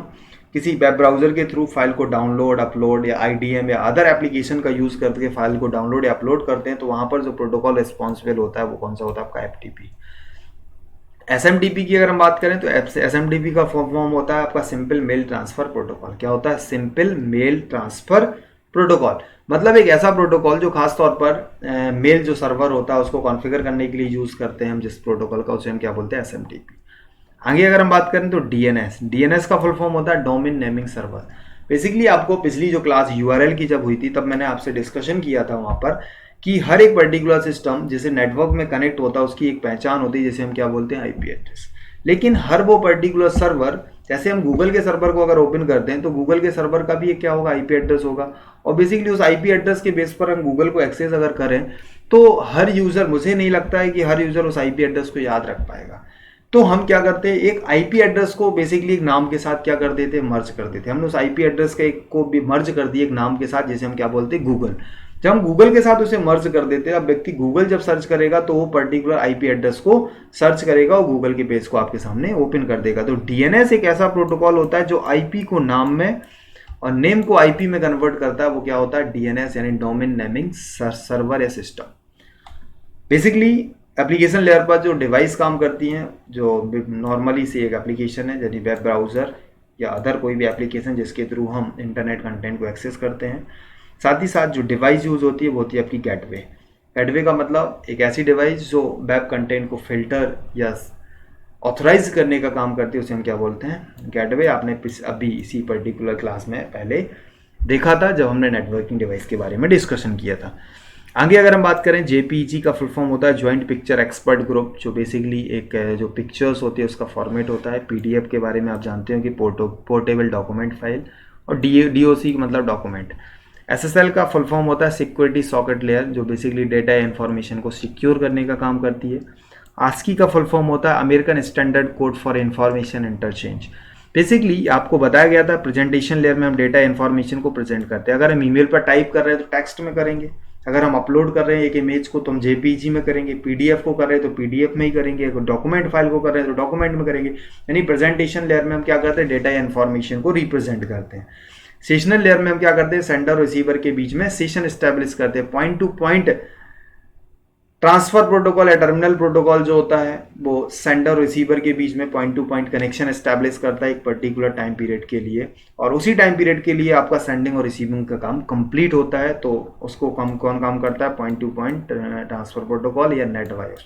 किसी वेब ब्राउजर के थ्रू फाइल को डाउनलोड, अपलोड या IDM या अदर एप्लीकेशन का यूज़ करके फाइल को डाउनलोड या अपलोड करते हैं तो वहाँ पर जो प्रोटोकॉल रिस्पॉन्सिबल होता है वो कौन सा होता है, आपका FTP। SMTP की अगर हम बात करें तो SMTP का फुल फॉर्म होता है आपका सिंपल मेल ट्रांसफर प्रोटोकॉल। क्या होता है, सिंपल मेल ट्रांसफर प्रोटोकॉल, मतलब एक ऐसा प्रोटोकॉल जो खास तौर पर मेल जो सर्वर होता है उसको कॉन्फ़िगर करने के लिए यूज़ करते हैं हम जिस प्रोटोकॉल का, उसे हम क्या बोलते हैं, SMTP। आगे अगर हम बात करें तो डीएनएस, डीएनएस का फुल फॉर्म होता है डोमेन नेमिंग सर्वर। बेसिकली आपको पिछली जो क्लास यूआरएल की जब हुई थी तब मैंने आपसे डिस्कशन किया था वहां पर कि हर एक पर्टिकुलर सिस्टम जैसे नेटवर्क में कनेक्ट होता है उसकी एक पहचान होती है, जैसे हम क्या बोलते हैं आईपी एड्रेस। लेकिन हर वो पर्टिकुलर सर्वर, जैसे हम गूगल के सर्वर को अगर ओपन करते हैं तो गूगल के सर्वर का भी एक क्या होगा, आईपी एड्रेस होगा। और बेसिकली उस आईपी एड्रेस के बेस पर हम गूगल को एक्सेस अगर करें तो हर यूजर, मुझे नहीं लगता है कि हर यूजर उस आईपी एड्रेस को याद रख पाएगा। तो हम क्या करते हैं, एक आईपी एड्रेस को बेसिकली एक नाम के साथ क्या कर देते हैं, मर्ज कर देते हैं। हमने उस आईपी एड्रेस के को भी मर्ज कर दिया एक नाम के साथ, जैसे हम क्या बोलते हैं गूगल। जब हम गूगल के साथ उसे मर्ज कर देते हैं, अब व्यक्ति गूगल जब सर्च करेगा तो वो पर्टिकुलर आईपी एड्रेस को सर्च करेगा और गूगल के पेज को आपके सामने ओपन कर देगा। तो डीएनएस एक ऐसा प्रोटोकॉल होता है जो आईपी को नाम में और नेम को आईपी में कन्वर्ट करता है। वो क्या होता है, डीएनएस यानी डोमेन नेमिंग सर्वर या सिस्टम। बेसिकली एप्लीकेशन लेयर पर जो डिवाइस काम करती हैं, जो नॉर्मली से एक एप्लीकेशन है यानी वेब ब्राउज़र या अदर कोई भी एप्लीकेशन जिसके थ्रू हम इंटरनेट कंटेंट को एक्सेस करते हैं। साथ ही साथ जो डिवाइस यूज़ होती है वो होती है आपकी गेटवे। गेटवे का मतलब एक ऐसी डिवाइस जो वेब कंटेंट को फिल्टर या ऑथराइज करने का काम करती है, उसे हम क्या बोलते हैं, गेटवे। आपने अभी इसी पर्टिकुलर क्लास में पहले देखा था जब हमने नेटवर्किंग डिवाइस के बारे में डिस्कशन किया था। आगे अगर हम बात करें, जेपीईजी का फुल फॉर्म होता है ज्वाइंट पिक्चर एक्सपर्ट ग्रुप, जो बेसिकली एक जो पिक्चर्स होती है उसका फॉर्मेट होता है। पीडीएफ के बारे में आप जानते हो कि पोर्टेबल डॉक्यूमेंट फाइल, और डीओसी का मतलब डॉक्यूमेंट। एसएसएल का फुल फॉर्म होता है सिक्योरिटी सॉकेट लेयर, जो बेसिकली डेटा या इन्फॉर्मेशन को सिक्योर करने का काम करती है। आस्की का फुल फॉर्म होता है American standard code for information interchange. Basically आपको बताया गया था प्रेजेंटेशन लेयर में हम डेटा इन्फॉर्मेशन को प्रेजेंट करते हैं। अगर हम ईमेल पर टाइप कर रहे हैं तो टेक्स्ट में करेंगे, अगर हम अपलोड कर रहे हैं एक इमेज को तो हम जेपीजी में करेंगे, पीडीएफ को कर रहे हैं तो पीडीएफ में ही करेंगे, अगर डॉक्यूमेंट फाइल को कर रहे हैं तो डॉक्यूमेंट में करेंगे। यानी प्रेजेंटेशन लेयर में हम क्या करते हैं, डेटा या इन्फॉर्मेशन को रिप्रेजेंट करते हैं। सेशनल लेयर में हम क्या करते हैं, सेंडर और रिसीवर के बीच में सेशन एस्टेब्लिश करते हैं। Point two point transfer protocol या टर्मिनल प्रोटोकॉल जो होता है वो सेंडर और रिसीवर के बीच में point two point connection establish करता है एक पर्टिकुलर टाइम पीरियड के लिए, और उसी टाइम पीरियड के लिए आपका सेंडिंग और रिसीविंग का काम कंप्लीट होता है। तो उसको कौन काम करता है, point two point transfer protocol या नेट वायर।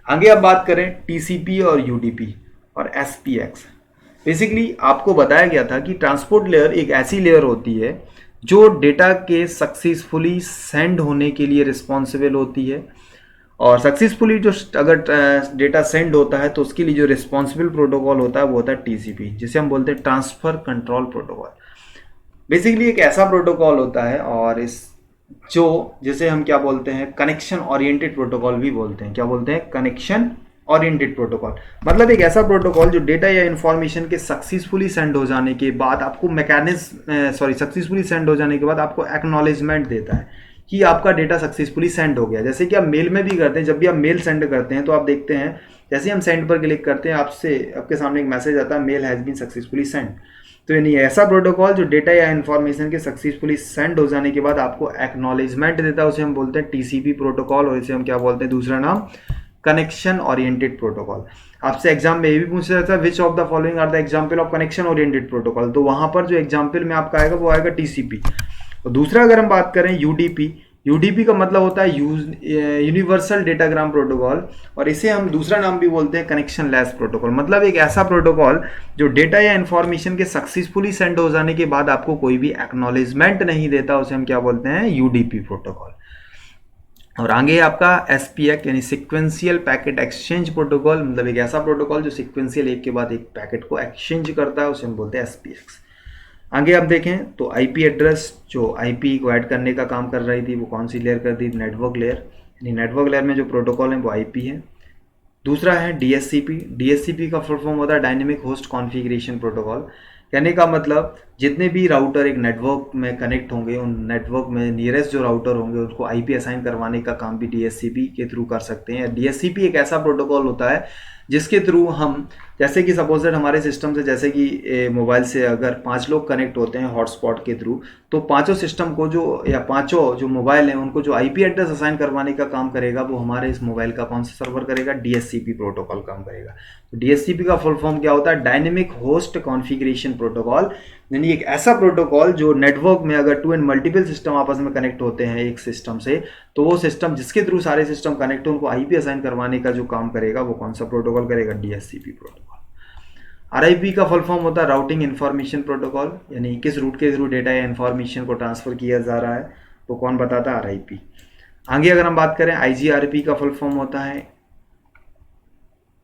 आगे अब बात करें टीसीपी और यूडीपी और एसपीएक्स। बेसिकली आपको बताया गया था कि ट्रांसपोर्ट लेयर एक ऐसी लेयर होती है जो डेटा के सक्सेसफुली सेंड होने के लिए रिस्पॉन्सिबल होती है, और सक्सेसफुली जो अगर डेटा सेंड होता है तो उसके लिए जो रिस्पॉन्सिबल प्रोटोकॉल होता है वो होता है टीसीपी, जिसे हम बोलते हैं ट्रांसफर कंट्रोल प्रोटोकॉल। बेसिकली एक ऐसा प्रोटोकॉल होता है, और इस जो जिसे हम क्या बोलते हैं, कनेक्शन ओरिएंटेड प्रोटोकॉल भी बोलते हैं। क्या बोलते हैं, कनेक्शन ओरिएंटेड प्रोटोकॉल। मतलब एक ऐसा प्रोटोकॉल जो डेटा या इन्फॉर्मेशन के सक्सेसफुली सेंड हो जाने के बाद आपको सक्सेसफुली सेंड हो जाने के बाद आपको एक्नॉलेजमेंट देता है कि आपका डेटा सक्सेसफुली सेंड हो गया। जैसे कि आप मेल में भी करते हैं, जब भी आप मेल सेंड करते हैं तो आप देखते हैं जैसे हम सेंड पर क्लिक करते हैं आपके सामने एक मैसेज आता है, mail has been successfully send. तो यानी ऐसा प्रोटोकॉल जो डेटा या इन्फॉर्मेशन के सक्सेसफुली सेंड हो जाने के बाद आपको एक्नॉलेजमेंट देता है, उसे हम बोलते हैं टीसीपी प्रोटोकॉल, और इसे हम क्या बोलते हैं, दूसरा नाम कनेक्शन ओरिएंटेड प्रोटोकॉल। आपसे एग्जाम में ये भी पूछा जाता है which of the following are the example of connection oriented protocol, तो वहां पर जो एग्जांपल में आपका आएगा वो आएगा टीसीपी। और दूसरा अगर हम बात करें यूडीपी, यूडीपी का मतलब होता है यूनिवर्सल डेटाग्राम प्रोटोकॉल, और इसे हम दूसरा नाम भी बोलते हैं कनेक्शन लेस प्रोटोकॉल। मतलब एक ऐसा प्रोटोकॉल जो डेटा या इन्फॉर्मेशन के सक्सेसफुली सेंड हो जाने के बाद आपको कोई भी एक्नॉलेजमेंट नहीं देता, उसे हम क्या बोलते हैं, यूडीपी प्रोटोकॉल। और आगे आपका एसपीएक्स यानी सिक्वेंशियल पैकेट एक्सचेंज प्रोटोकॉल, मतलब एक ऐसा प्रोटोकॉल जो सिक्वेंशियल एक के बाद एक पैकेट को एक्सचेंज करता है, उसे हम बोलते हैं एसपीएक्स। आगे आप देखें तो आईपी एड्रेस जो आईपी को ऐड करने का काम कर रही थी वो कौन सी लेयर कर दी, नेटवर्क लेयर। यानी नेटवर्क लेयर में जो प्रोटोकॉल है वो आईपी है। दूसरा है डीएससीपी, डीएससीपी का फुल फॉर्म होता है डायनेमिक होस्ट कॉन्फ़िगरेशन प्रोटोकॉल। कहने का मतलब जितने भी राउटर एक नेटवर्क में कनेक्ट होंगे उन नेटवर्क में नियरेस्ट जो राउटर होंगे उनको आईपी असाइन करवाने का काम भी डीएससीपी के थ्रू कर सकते हैं। डीएससीपी एक ऐसा प्रोटोकॉल होता है जिसके थ्रू हम, जैसे कि सपोज दैट हमारे सिस्टम से, जैसे कि मोबाइल से अगर 5 लोग कनेक्ट होते हैं हॉटस्पॉट के थ्रू, तो पांचों सिस्टम को या पांचों जो मोबाइल हैं उनको जो आईपी एड्रेस असाइन करवाने का काम करेगा वो हमारे इस मोबाइल का कौन सा सर्वर करेगा, डीएससीपी प्रोटोकॉल काम करेगा। तो डीएससीपी का फुल फॉर्म क्या होता है, डायनेमिक होस्ट कॉन्फ़िगरेशन प्रोटोकॉल। यानी एक ऐसा प्रोटोकॉल जो नेटवर्क में अगर 2 एंड मल्टीपल सिस्टम आपस में कनेक्ट होते हैं एक सिस्टम से, तो वो सिस्टम जिसके थ्रू सारे सिस्टम कनेक्ट हो उनको आईपी असाइन करवाने का जो काम करेगा वो कौन सा प्रोटोकॉल प्रोटोकॉल करेगा, DHCP प्रोटोकॉल। RIP का फुल फॉर्म होता है राउटिंग इन्फॉर्मेशन प्रोटोकॉल, यानी किस रूट के थ्रू डेटा या इन्फॉर्मेशन को ट्रांसफर किया जा रहा है, वो कौन बताता है, RIP। आगे अगर हम बात करें, IGRP का फुल फॉर्म होता है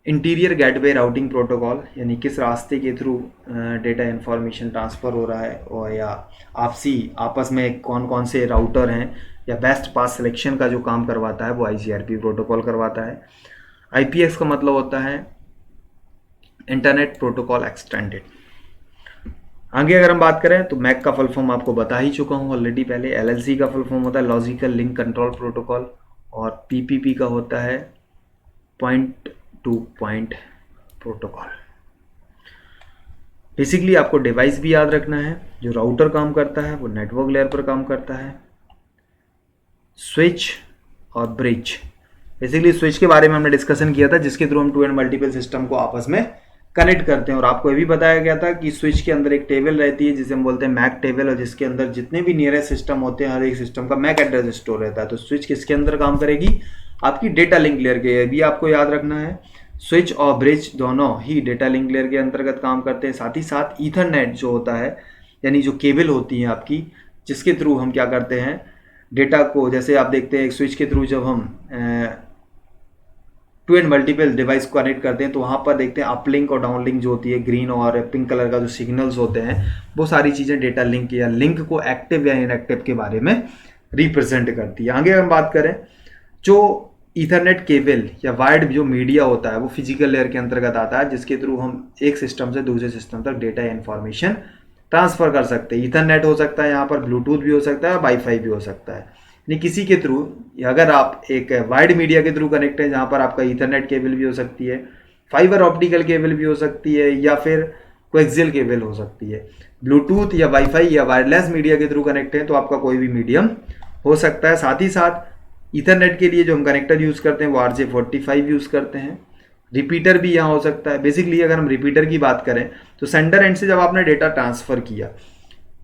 इंटीरियर गेटवे राउटिंग प्रोटोकॉल, यानी किस रास्ते के थ्रू डेटा इन्फॉर्मेशन ट्रांसफ़र हो रहा है, और या आपस में कौन कौन से राउटर हैं, या बेस्ट पास सिलेक्शन का जो काम करवाता है वो IGRP प्रोटोकॉल करवाता है। IPX का मतलब होता है इंटरनेट प्रोटोकॉल एक्सटेंडेड। आगे अगर हम बात करें तो मैक का फुल फॉर्म आपको बता ही चुका हूँ ऑलरेडी पहले। LLC का फुल फॉर्म होता है लॉजिकल लिंक कंट्रोल प्रोटोकॉल, और PPP का होता है point two point protocol. Basically आपको डिवाइस भी याद रखना है। जो राउटर काम करता है वो नेटवर्क लेयर पर काम करता है। स्विच और ब्रिज, बेसिकली स्विच के बारे में हमने डिस्कशन किया था, जिसके थ्रू हम टू एंड मल्टीपल सिस्टम को आपस में कनेक्ट करते हैं। और आपको ये भी बताया गया था कि स्विच के अंदर एक टेबल रहती है जिसे हम बोलते हैं मैक टेबल, और जिसके अंदर जितने भी नियरेस्ट सिस्टम होते हैं हर एक सिस्टम का मैक एड्रेस स्टोर रहता है। तो स्विच किसके अंदर काम करेगी, आपकी डेटा लिंक लेयर के। ये भी आपको याद रखना है। स्विच और ब्रिज दोनों ही डेटा लिंक लेयर के अंतर्गत काम करते हैं। साथ ही साथ ईथरनेट जो होता है, यानी जो केबल होती है आपकी, जिसके थ्रू हम क्या करते हैं डेटा को, जैसे आप देखते हैं स्विच के थ्रू जब हम टू एंड मल्टीपल डिवाइस को कनेक्ट करते हैं तो वहाँ पर देखते हैं अपलिंक और डाउनलिंक जो होती है, ग्रीन और पिंक कलर का जो सिग्नल्स होते हैं, वो सारी चीज़ें डेटा लिंक या लिंक को एक्टिव या इनएक्टिव के बारे में रिप्रेजेंट करती है। आगे हम बात करें, जो ईथरनेट केबल या वायर्ड जो मीडिया होता है वो फिजिकल लेयर के अंतर्गत आता है, जिसके थ्रू हम एक सिस्टम से दूसरे सिस्टम तक डेटा या इन्फॉर्मेशन ट्रांसफर कर सकते हैं। ईथरनेट हो सकता है, यहाँ पर ब्लूटूथ भी हो सकता है, वाईफाई भी हो सकता है। यानी किसी के थ्रू, अगर आप एक वायर्ड मीडिया के थ्रू कनेक्ट है जहाँ पर आपका ईथरनेट केबल भी हो सकती है, फाइबर ऑप्टिकल केबल भी हो सकती है, या फिर कोएक्सियल केबल हो सकती है, ब्लूटूथ या वाईफाई या वायरलेस मीडिया के थ्रू कनेक्ट है तो आपका कोई भी मीडियम हो सकता है। साथ ही साथ ईथरनेट के लिए जो हम कनेक्टर यूज़ करते हैं वो RJ45 यूज़ करते हैं। रिपीटर भी यहाँ हो सकता है। बेसिकली अगर हम रिपीटर की बात करें तो सेंडर एंड से जब आपने डेटा ट्रांसफ़र किया,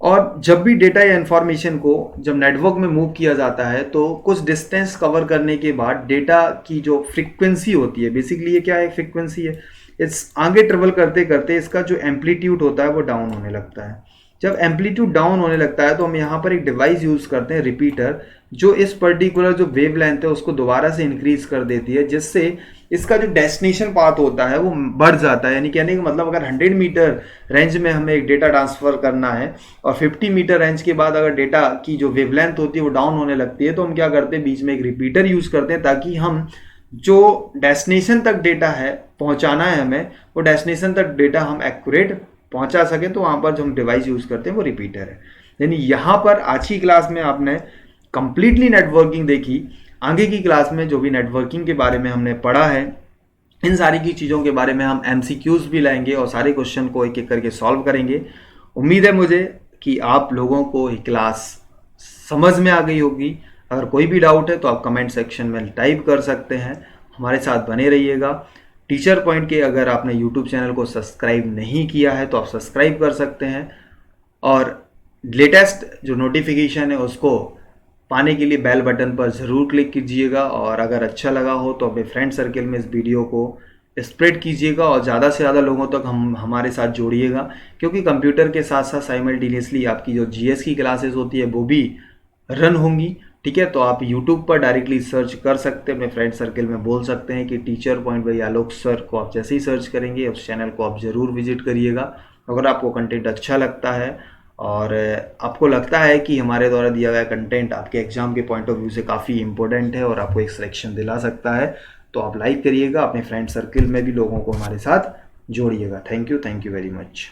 और जब भी डेटा या इन्फॉर्मेशन को जब नेटवर्क में मूव किया जाता है तो कुछ डिस्टेंस कवर करने के बाद डेटा की जो फ्रीक्वेंसी होती है, बेसिकली ये क्या है, फ्रीक्वेंसी है, इस आगे ट्रेवल करते करते इसका जो एम्पलीट्यूड होता है वो डाउन होने लगता है। जब एम्पलीट्यूड डाउन होने लगता है तो हम यहाँ पर एक डिवाइस यूज़ करते हैं रिपीटर, जो इस पर्टिकुलर जो वेव लेंथ है उसको दोबारा से इंक्रीज कर देती है, जिससे इसका जो डेस्टिनेशन पाथ होता है वो बढ़ जाता है। यानी कहने का मतलब अगर 100 मीटर रेंज में हमें एक डेटा ट्रांसफ़र करना है और 50 मीटर रेंज के बाद अगर डेटा की जो वेवलेंथ होती है वो डाउन होने लगती है, तो हम क्या करते हैं, बीच में एक रिपीटर यूज़ करते हैं, ताकि हम जो डेस्टिनेशन तक डेटा है पहुँचाना है हमें, वो डेस्टिनेशन तक डेटा हम एक्यूरेट पहुँचा सकें। तो वहाँ पर जो हम डिवाइस यूज़ करते हैं वो रिपीटर है। यानी यहाँ पर आज की क्लास में आपने कंप्लीटली नेटवर्किंग देखी। आगे की क्लास में जो भी नेटवर्किंग के बारे में हमने पढ़ा है, इन सारी की चीज़ों के बारे में हम MCQs भी लाएंगे और सारे क्वेश्चन को एक एक करके सॉल्व करेंगे। उम्मीद है मुझे कि आप लोगों को ये क्लास समझ में आ गई होगी। अगर कोई भी डाउट है तो आप कमेंट सेक्शन में टाइप कर सकते हैं। हमारे साथ बने रहिएगा। टीचर पॉइंट के अगर आपने यूट्यूब चैनल को सब्सक्राइब नहीं किया है तो आप सब्सक्राइब कर सकते हैं, और लेटेस्ट जो नोटिफिकेशन है उसको पाने के लिए बेल बटन पर ज़रूर क्लिक कीजिएगा। और अगर अच्छा लगा हो तो अपने फ्रेंड सर्कल में इस वीडियो को स्प्रेड कीजिएगा और ज़्यादा से ज़्यादा लोगों तक हमारे साथ जोड़िएगा, क्योंकि कंप्यूटर के साथ साथ साइमल्टेनियसली आपकी जो GS की क्लासेस होती है वो भी रन होंगी। ठीक है, तो आप YouTube पर डायरेक्टली सर्च कर सकते हैं, अपने फ्रेंड सर्कल में बोल सकते हैं कि teacher point by Alok sir को आप जैसे ही सर्च करेंगे उस चैनल को आप ज़रूर विजिट करिएगा। अगर आपको कंटेंट अच्छा लगता है और आपको लगता है कि हमारे द्वारा दिया गया कंटेंट आपके एग्जाम के पॉइंट ऑफ व्यू से काफ़ी इंपॉर्टेंट है और आपको एक सिलेक्शन दिला सकता है, तो आप लाइक करिएगा, अपने फ्रेंड सर्कल में भी लोगों को हमारे साथ जोड़िएगा। Thank you very much.